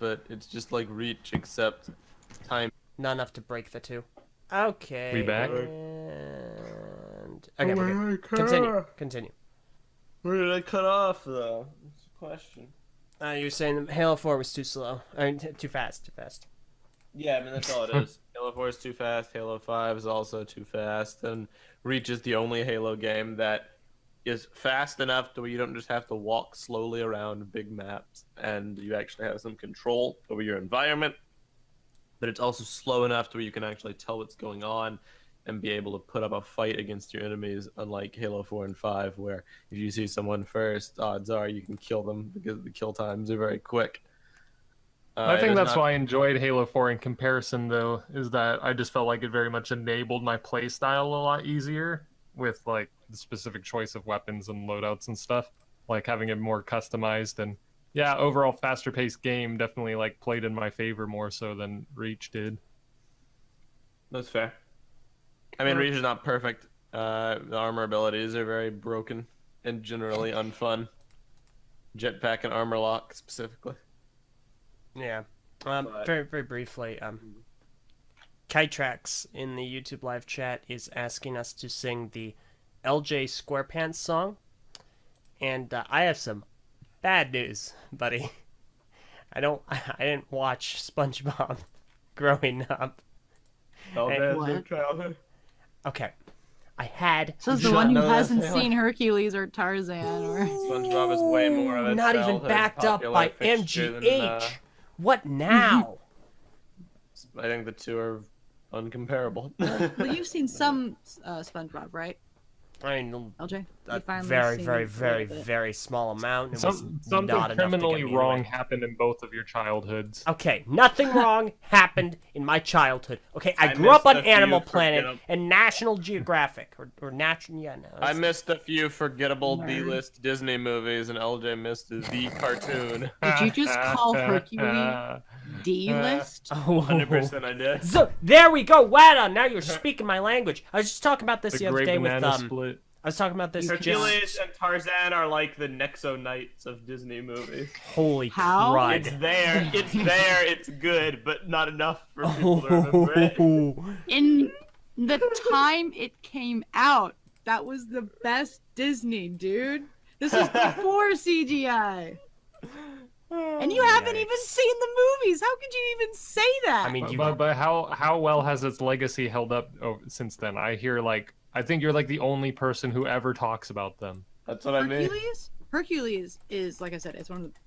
but it's just like Reach except time. Not enough to break the two. Okay. We back? And... Okay, we're good. Continue. Where did I cut off though? That's the question. You were saying that Halo 4 was too slow. I mean, too fast. Yeah, I mean that's all it is. Halo 4 is too fast. Halo 5 is also too fast, and Reach is the only Halo game that is fast enough to where you don't just have to walk slowly around big maps, and you actually have some control over your environment. But it's also slow enough to where you can actually tell what's going on and be able to put up a fight against your enemies, unlike Halo 4 and 5, where if you see someone first, odds are you can kill them because the kill times are very quick. I think it is that's not- why I enjoyed Halo 4 in comparison, though, is that I just felt like it very much enabled my playstyle a lot easier with, like, the specific choice of weapons and loadouts and stuff. Like, having it more customized and, yeah, overall faster-paced game definitely, like, played in my favor more so than Reach did. That's fair. I mean, Reach is not perfect. The armor abilities are very broken and generally unfun. Jetpack and armor lock, specifically. Yeah. But- Very, very briefly, Kytrax in the YouTube live chat is asking us to sing the Eljay SquarePants song. And I have some bad news, buddy. I didn't watch SpongeBob growing up. Oh, Hey, that's what? your childhood. Okay. I had Says You the should one who know that, hasn't Hayley. seen Hercules or Tarzan or. SpongeBob is way more of a not even childhood backed up popular by fixture MGH. than, What now? I think the two are uncomparable. Well, you've seen some SpongeBob, right, I mean, LJ? a You finally very, seen very, a little very, bit. very small amount. It was Something not enough to get criminally me wrong away. happened in both of your childhoods. Okay, nothing wrong happened in my childhood. Okay, I I grew up missed on a few Animal Planet forgettable- and National Geographic or Natural. Yeah, no. I missed a few forgettable Nerd. D-list Disney movies, and LJ missed the cartoon. Did you just call Hercules D-list? 100% I did. So there we go. Wow, now you're speaking my language. I was just talking about this The the other Great day with Banana Split. I was talking about this Hercules just... and Tarzan are like the Nexo Knights of Disney movies. Holy How? crud. It's there, it's good, but not enough for people to remember it. In the time it came out, that was the best Disney, dude. This was before CGI. And you haven't even seen the movies. How could you even say that? I mean, you... But how well has its legacy held up since then? I think you're like the only person who ever talks about them. That's what I mean. Hercules is, like I said, it's one of the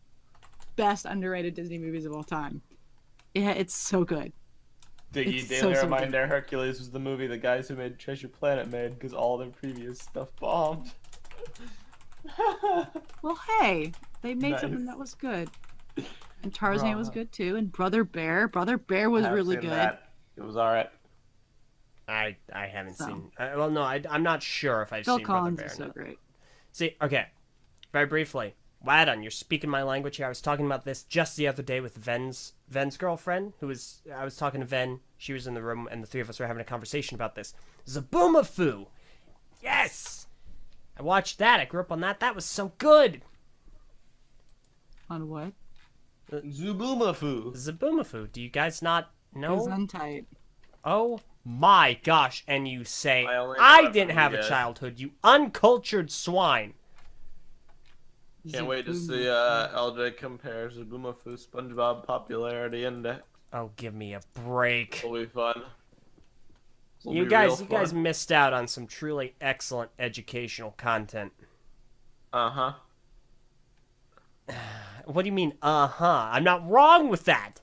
best underrated Disney movies of all time. Yeah, it's so good. Diggy, It's daily so reminder, Hercules was the movie the guys who made Treasure Planet made because all their previous stuff bombed. Well, hey, they made Nice. something that was good. And Tarzan was good too, and Brother Bear was really good. That. It was alright. I haven't So. seen... well, no, I'm not sure if I've Phil seen Brother Collins Bear is or so not. great. See, okay, very briefly. Wadon, you're speaking my language here. I was talking about this just the other day with Ven's girlfriend, I was talking to Ven. She was in the room, and the three of us were having a conversation about this. Zaboomafoo! Yes! I watched that. I grew up on that. That was so good! On what? Zubumafu. Zaboomafoo. Do you guys not know? Gesundheit. Oh my gosh. And you say, I only I know it didn't from have you a guys. childhood, you uncultured swine. Can't wait to see Eljay compare Zubumafu SpongeBob popularity index. Oh, give me a break. It'll be fun. It'll You be guys real fun. missed out on some truly excellent educational content. Uh-huh. What do you mean, uh-huh? I'm not wrong with that.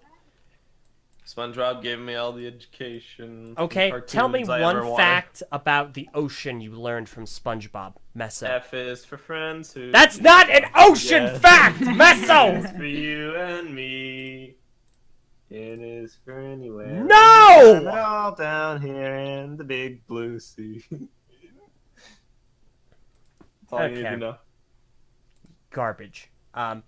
SpongeBob gave me all the education. Okay, tell me cartoons I ever one wanted. fact about the ocean you learned from SpongeBob, Meso. F is for friends who... That's not an ocean Yes. fact, It is Meso! for you and me. It is for anywhere. No! We're all down here in the big blue sea. That's all you need Okay. to know. Garbage.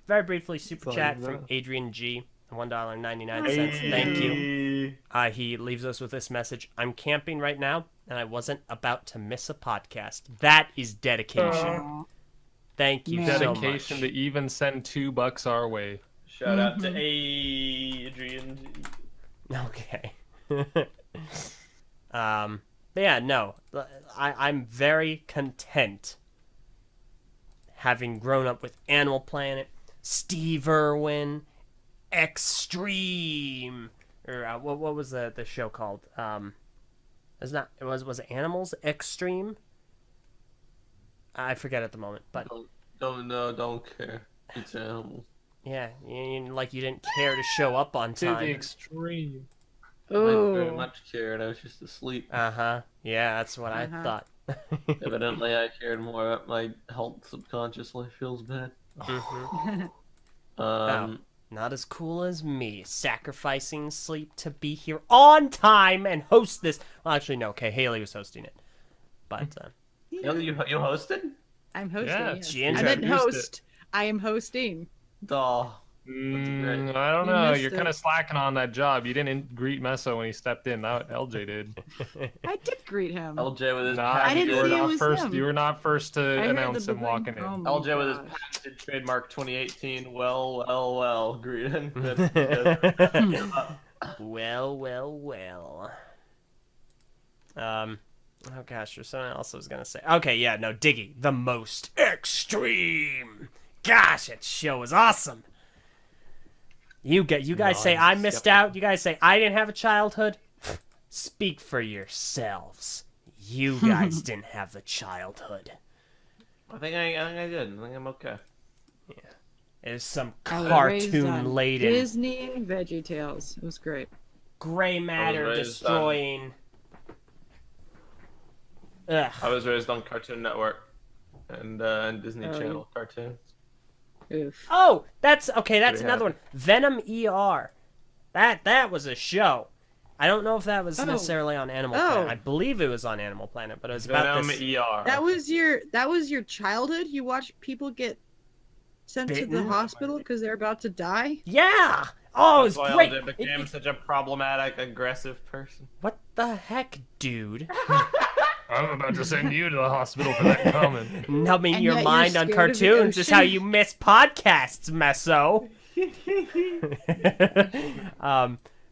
Very briefly, super That's all chat you from know. Adrian G. $1.99. Thank you. Hey. He leaves us with this message. I'm camping right now, and I wasn't about to miss a podcast. That is dedication. Aw. Thank you Man. so much. Dedication to even send $2 our way. Shout out to Adrian. Okay. But yeah, no. I'm very content having grown up with Animal Planet, Steve Irwin, Extreme, or what was the show called? Was it Animals Extreme? I forget at the moment, but Don't know, don't care. It's animals. yeah, like you didn't care to show up on To the time. extreme. I very Oh. much cared. I was just asleep. Yeah, that's what I Uh-huh. thought. Evidently, I cared more. My health subconsciously feels bad. Mhm. Um, Not as cool as me, sacrificing sleep to be here on time and host this. Well, actually, no. Okay, Hayley was hosting it, but you hosted? I'm hosting. Yeah, yes. she I didn't introduced it. host. I am hosting. Duh. I don't You know. missed You're it. kind of slacking on that job. You didn't greet Meso when he stepped in. That LJ did. I did greet him. LJ with his Nah, I didn't you were see it not was first. him. You were not first to I heard announce the him big- walking in. oh my LJ with his gosh. patented trademark 2018. Well. Greeting. That's- well. Oh gosh, there's something else I was gonna say. Okay, yeah, no, Diggy, the most extreme. Gosh, that show was awesome. You guys say I missed out. You guys say I didn't have a childhood. Speak for yourselves. You guys didn't have the childhood. I think I did. I think I'm okay. It is some I was raised on cartoon laden Disney and Veggie Tales. It was great. gray matter raised destroying. Ugh. I was raised on Cartoon Network and Disney Oh, Channel cartoons. Oof. Oh, that's okay. That's Pretty another one. Venom ER. That was a show. I don't know if that was Oh. necessarily on Animal Oh. Planet. I believe it was on Animal Planet, but it was about Venom this. ER. That was your childhood. You watched people get sent to the Bitten? hospital because they're about to die. Yeah. Oh, it was That's why great. LJ became such a problematic, aggressive person. What the heck, dude? I'm about to send you to the hospital for that comment. Numbing And your yet you're mind on scared of the cartoons is how ocean. you miss podcasts, Meso.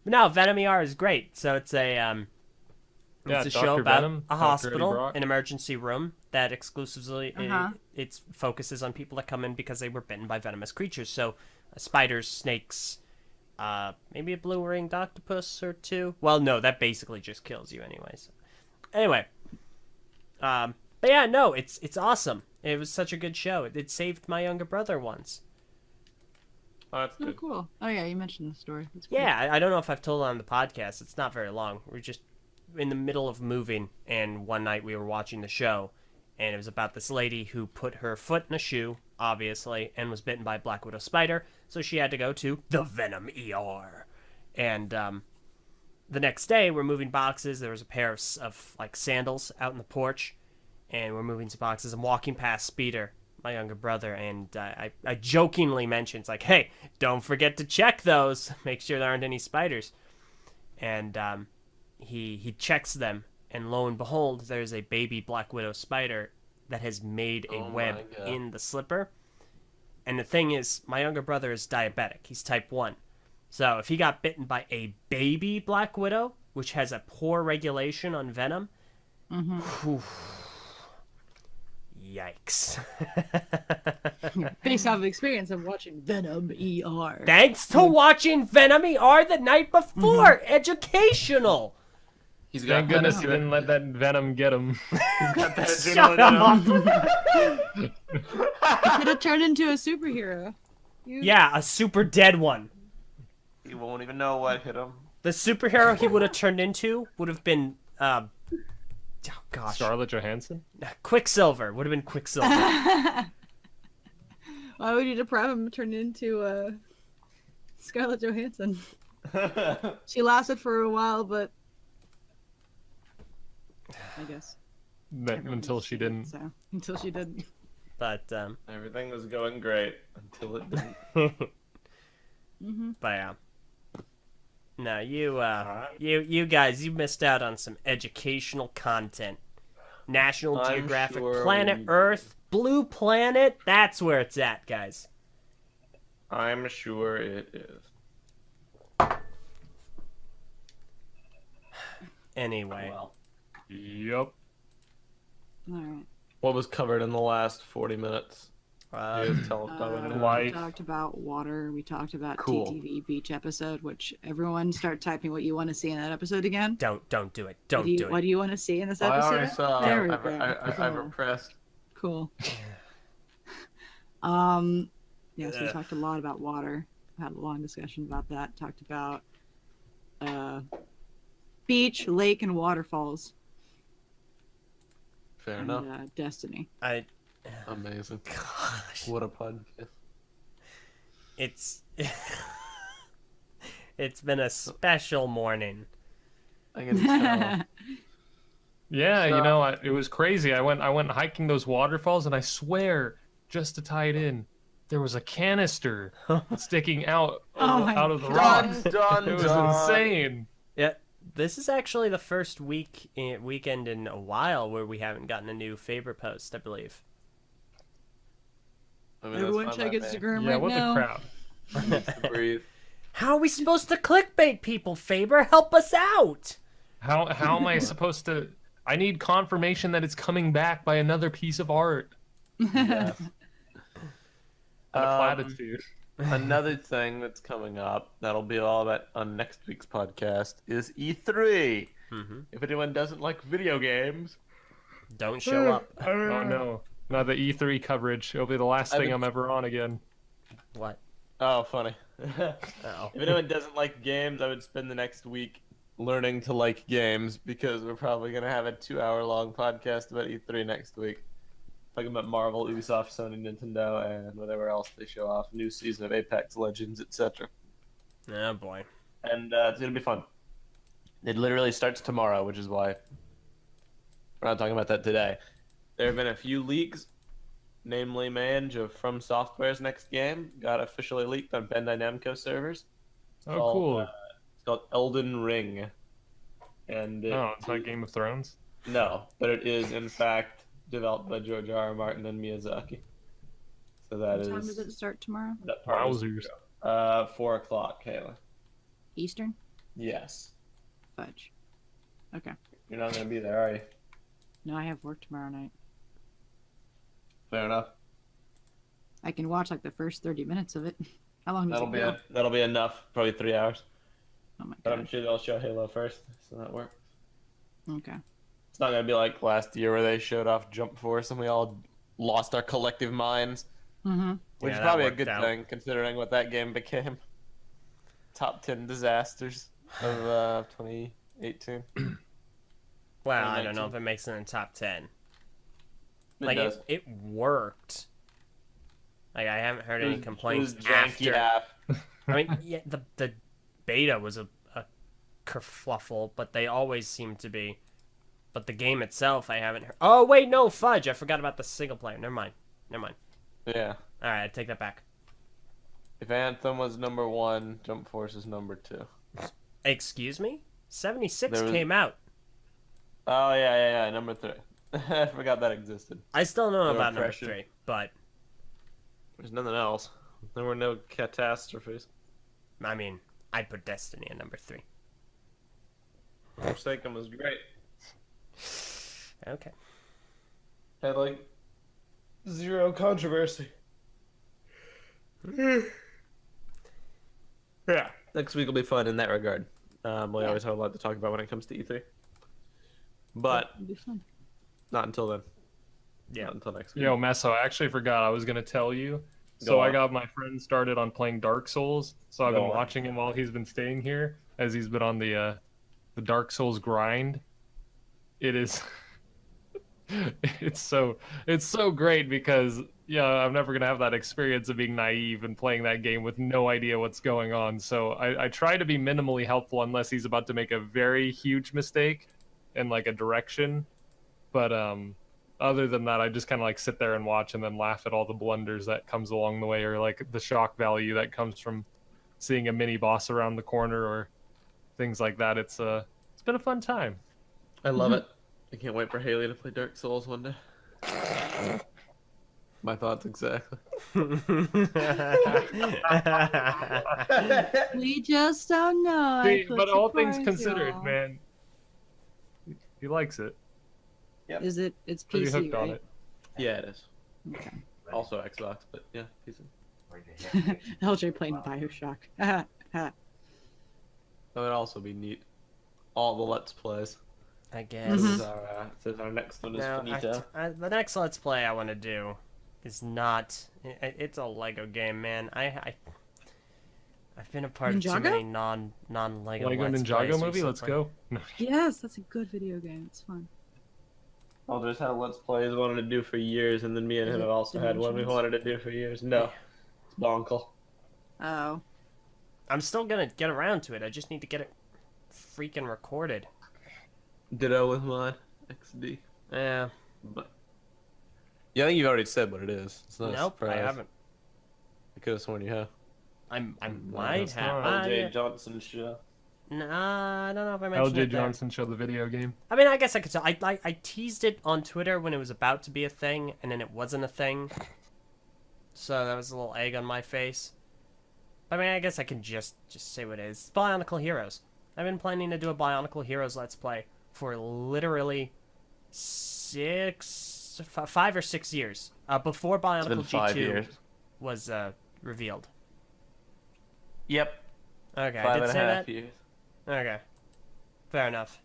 No, Venom ER is great. So it's a it's a show Dr. about Venom, a Dr. Eddie hospital, Brock. an emergency room that exclusively it focuses on people that come in because they were bitten by venomous creatures. So spiders, snakes, maybe a blue-ringed octopus or two. Well, no, that basically just kills you anyways. Anyway, but yeah, no, it's awesome. It was such a good show. It saved my younger brother once. Oh, that's Oh, good. cool. Oh yeah, you mentioned the story. That's cool. Yeah, I don't know if I've told it on the podcast. It's not very long. We're just in the middle of moving, and one night we were watching the show, and it was about this lady who put her foot in a shoe, obviously, and was bitten by a black widow spider, so she had to go to the Venom ER. And the next day, we're moving boxes. There was a pair of like sandals out in the porch, and we're moving some boxes. I'm walking past Speeder, my younger brother, and I jokingly mentioned, it's like, hey, don't forget to check those. Make sure there aren't any spiders. And he checks them, and lo and behold, there's a baby black widow spider that has made a Oh my web God. in the slipper. And the thing is, my younger brother is diabetic. He's type 1. So if he got bitten by a baby black widow, which has a poor regulation on venom, whew, yikes. Based off of experience of watching Venom ER. Thanks to watching Venom ER the night before. Educational. He's got Thank goodness he that- didn't let that venom get him. He's got that Shut adrenaline in him. up. Could have turned into a superhero. Yeah, a super dead one. He won't even know what hit him. The superhero he would have turned into would have been, oh gosh, Scarlett Johansson? Quicksilver. Would have been Quicksilver. Why would you deprive him of turning into Scarlett Johansson? She lasted for a while, but I guess Until she didn't. So until she didn't. But Everything was going great until it didn't. but yeah. No, you guys, you missed out on some educational content. National I'm Geographic, sure Planet we- Earth, Blue Planet. That's where it's at, guys. I'm sure it is. Anyway, Well, Yup. All right. what was covered in the last 40 minutes? uh, Tell us about it. We Life. talked about water. We talked about Cool. TTV beach episode, which everyone start typing what you want to see in that episode again. don't do it. Don't do What it. do you want to see in this I episode? already saw. There we I've, go. I've Cool. repressed. Cool. Yes, we talked a lot about water. Had a long discussion about that. Talked about beach, lake, and waterfalls. Fair And enough. Destiny. Amazing. Gosh, What a podcast. it's it's been a special morning. I can tell. Yeah, So- you know, it was crazy. I went hiking those waterfalls, and I swear, just to tie it in, there was a canister sticking out Oh my out of the God. rocks. Dun, It was dun. insane. Yeah, this is actually the first weekend in a while where we haven't gotten a new favorite post, I believe. I mean, that's Everyone fine check by me. Instagram Yeah, right what now. the crap. Breathe. How are we supposed to clickbait people, Faber? Help us out! How am I supposed to? I need confirmation that it's coming back by another piece of art. Yes. And a Um, platitude. Another thing that's coming up that'll be all about on next week's podcast is E3. Mm-hmm. If anyone doesn't like video games, Don't show up. Oh no, not the E3 coverage. It'll be the last I've thing been- I'm ever on again. What? oh, funny. Oh. If anyone doesn't like games, I would spend the next week learning to like games because we're probably gonna have a 2-hour-long podcast about E3 next week, talking about Marvel, Ubisoft, Sony, Nintendo, and whatever else they show off. New season of Apex Legends, etc. Oh boy. And it's gonna be fun. It literally starts tomorrow, which is why we're not talking about that today. There have been a few leaks, namely Mange of From Software's next game got officially leaked on Bandai Namco servers. Oh, called, cool. It's called Elden Ring, and Oh, it's like Game of Thrones. No, but it is in fact developed by George R.R. Martin and Miyazaki. So that What is time does it start tomorrow? that part is Wowzers. 4 o'clock, Kayla. Eastern? Yes. Fudge. Okay. You're not gonna be there, are you? No, I have work tomorrow night. Fair enough. I can watch like the first 30 minutes of it. How long does That'll it go? that'll be enough. Probably 3 hours. Oh my But I'm god. sure they'll show Halo first, so that works. Okay. It's not gonna be like last year where they showed off Jump Force and we all lost our collective minds. Mm-hmm. Which Yeah, is that probably a worked good out. thing considering what that game became. Top 10 disasters of 2018. Well, I don't know 2019. if it makes it in top 10. It Like, does. it worked. Like, I haven't heard any complaints It was janky after. half. I mean, yeah, the beta was a kerfluffle, but they always seem to be. But the game itself, I haven't heard. Oh, wait, no, fudge. I forgot about the single player. Never mind. Yeah. All right, I take that back. If Anthem was number 1, Jump Force is number 2. Excuse me? 76 There was- came out. Oh, yeah, number 3. I forgot that existed. I still don't know No about number pressure. 3, but, There's nothing else. There were no catastrophes. I mean, I'd put Destiny at number 3. Forsaken was great. Okay. Had like 0 controversy. Yeah. Next week will be fun in that regard. We always have a lot to talk about when it comes to E3. But It'll be fun. not until then. Yeah. Not until next week. Yo, Meso, I actually forgot I was gonna tell you. So Go I on. got my friend started on playing Dark Souls. So I've Go been on. watching him while he's been staying here, as he's been on the Dark Souls grind. It is, it's so great because I'm never gonna have that experience of being naive and playing that game with no idea what's going on. So I try to be minimally helpful unless he's about to make a very huge mistake in like a direction. But other than that, I just kind of like sit there and watch and then laugh at all the blunders that comes along the way, or like the shock value that comes from seeing a mini boss around the corner or things like that. It's been a fun time. I love it. I can't wait for Hayley to play Dark Souls one day. My thoughts exactly. We just don't know. See, I put but all support things considered, y'all. man, he likes it. Is it? It's Pretty PC, hooked right? on it. Yeah, it is. Okay. Also Xbox, but yeah, PC. Eljay playing Bioshock. Ha, ha. That would also be neat. All the Let's Plays. I guess. This Mhm. is our next one is Now, finito. the next Let's Play I want to do is not. It's a Lego game, man. I've been a part of too Ninjago? many non-Lego Lego Let's Ninjago Plays movie. Let's recently. go. No. Yes, that's a good video game. It's fun. Oh, there's had a Let's Play he's wanted to do for years, and then me and Is him it have also had one we Dimensions? wanted to do for years. No. It's Bonkle. Oh. I'm still gonna get around to it. I just need to get it freaking recorded. Ditto with mine. XD. Yeah. But yeah, I think you've already said what it is. It's not a Nope, I surprise. haven't. I could have sworn you have. I No, might that's have. not. L.J. Johnson show. Nah, I don't know if I mentioned LJ it there. Johnson showed the video game. I mean, I guess I could tell. I teased it on Twitter when it was about to be a thing, and then it wasn't a thing. So that was a little egg on my face. But I mean, I guess I can just say what it is. It's Bionicle Heroes. I've been planning to do a Bionicle Heroes Let's Play for literally 5 or 6 years. Before It's been Bionicle 5 G2 years. was revealed. Yep. Okay, I 5 did and a say half that? years. Okay. Fair enough.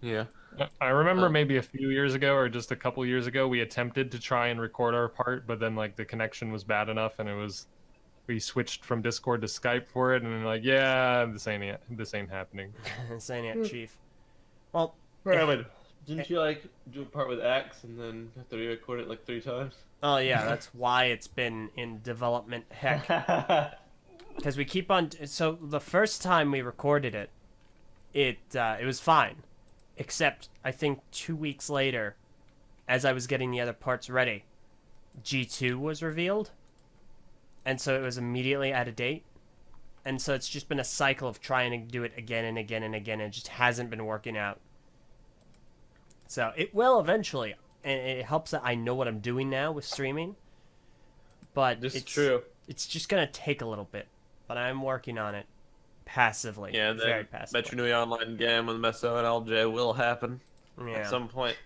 Yeah. I remember Oh. maybe a few years ago or just a couple years ago, we attempted to try and record our part, but then like the connection was bad enough, and we switched from Discord to Skype for it, and then like, yeah, this ain't happening. Saying it, Chief. Well, Didn't you like do a part with Axe and then have to re-record it like 3 times? oh yeah, that's why it's been in development heck. Because we keep on. So the first time we recorded it, it was fine, except I think 2 weeks later, as I was getting the other parts ready, G2 was revealed, and so it was immediately out of date, and so it's just been a cycle of trying to do it again and again and again, and it just hasn't been working out. So it will eventually, and it helps that I know what I'm doing now with streaming. But This is it's true. It's just gonna take a little bit, but I'm working on it passively. Yeah, and very then passively. Metro Nui Online game with Meso and Eljay will happen Yeah. at some point.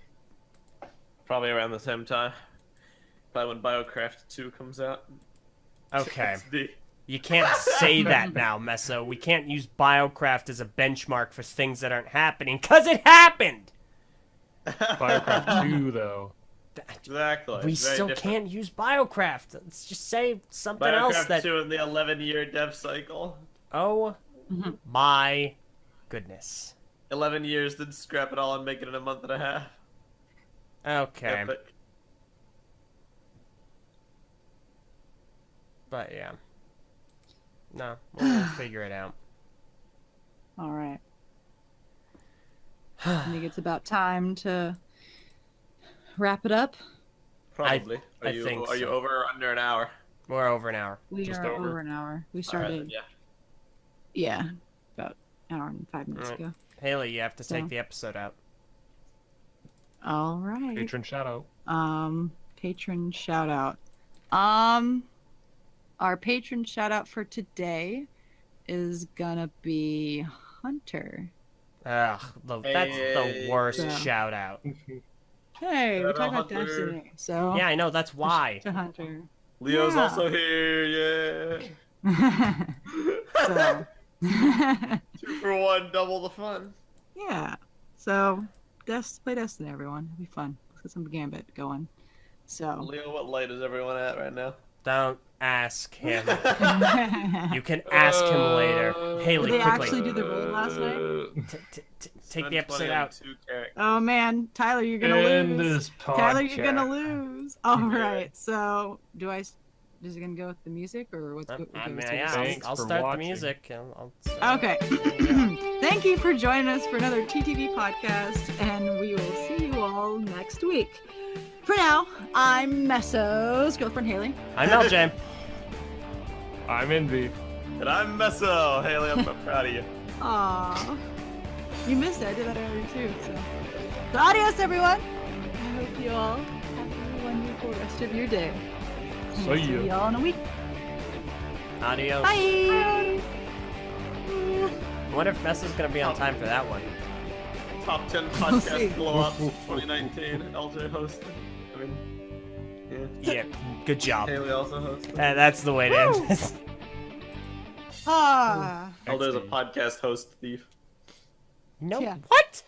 Probably around the same time. Probably when BioCraft 2 comes out. Okay. XD. You can't say that now, Meso. We can't use BioCraft as a benchmark for things that aren't happening, because it happened! BioCraft 2, though. Exactly. We It's very still different. can't use BioCraft. Let's just say something else BioCraft that... 2 in the 11-year dev cycle. Oh, my goodness. 11 years, then scrap it all and make it in a month and a half. Okay. Epic. But, yeah. No, we'll figure it out. All right. I think it's about time to wrap it up. Probably. I Are you think are you so. over or under an hour? We're over an hour. We Just are over. over an hour. We All right, started, then, yeah. yeah, about an hour and 5 minutes Alright. ago. Haley, you have to take So- the episode out. All right. Patron shout out. Patron shout out. Our patron shout out for today is gonna be Hunter. Ugh, that's the Hey. worst Yeah. shout out. Hey, we Shout talked out about Hunter. Destiny, so Yeah, I know, that's why. to Hunter. Leo's Yeah. also here, yeah. So 2 for 1, double the fun. yeah, so play Destiny, everyone. It'll be fun. Let's get some Gambit going. So Leo, what light is everyone at right now? Don't ask him. did You can ask him later. Haley, they quickly. actually do the roll last night? Take the episode out. Oh man, Tyler, you're gonna In lose. this podcast. Tyler, you're gonna lose. All right, so is it gonna go with the music or what's? I what mean, goes yeah, to Thanks I'll for start watching. the music. I'll Okay. Thank you for joining us for another TTV podcast, and we will see you all next week. For now, I'm Meso's girlfriend Haley. I'm Eljay. I'm Invi. And I'm Meso. Haley, I'm so proud of you. Aww. You missed it. I did that earlier too. So adios, everyone. I hope you all have a wonderful rest of your day. And we'll See see ya. y'all in a week. Adios. Bye. I wonder if Meso's gonna be on time for that one. Top 10 see. podcast blow-ups of 2019. LJ hosted. I mean, yeah. Yeah, good job. Haley also hosted. That's the way to end this. Ah. LJ's a podcast host thief. No. Yeah. What?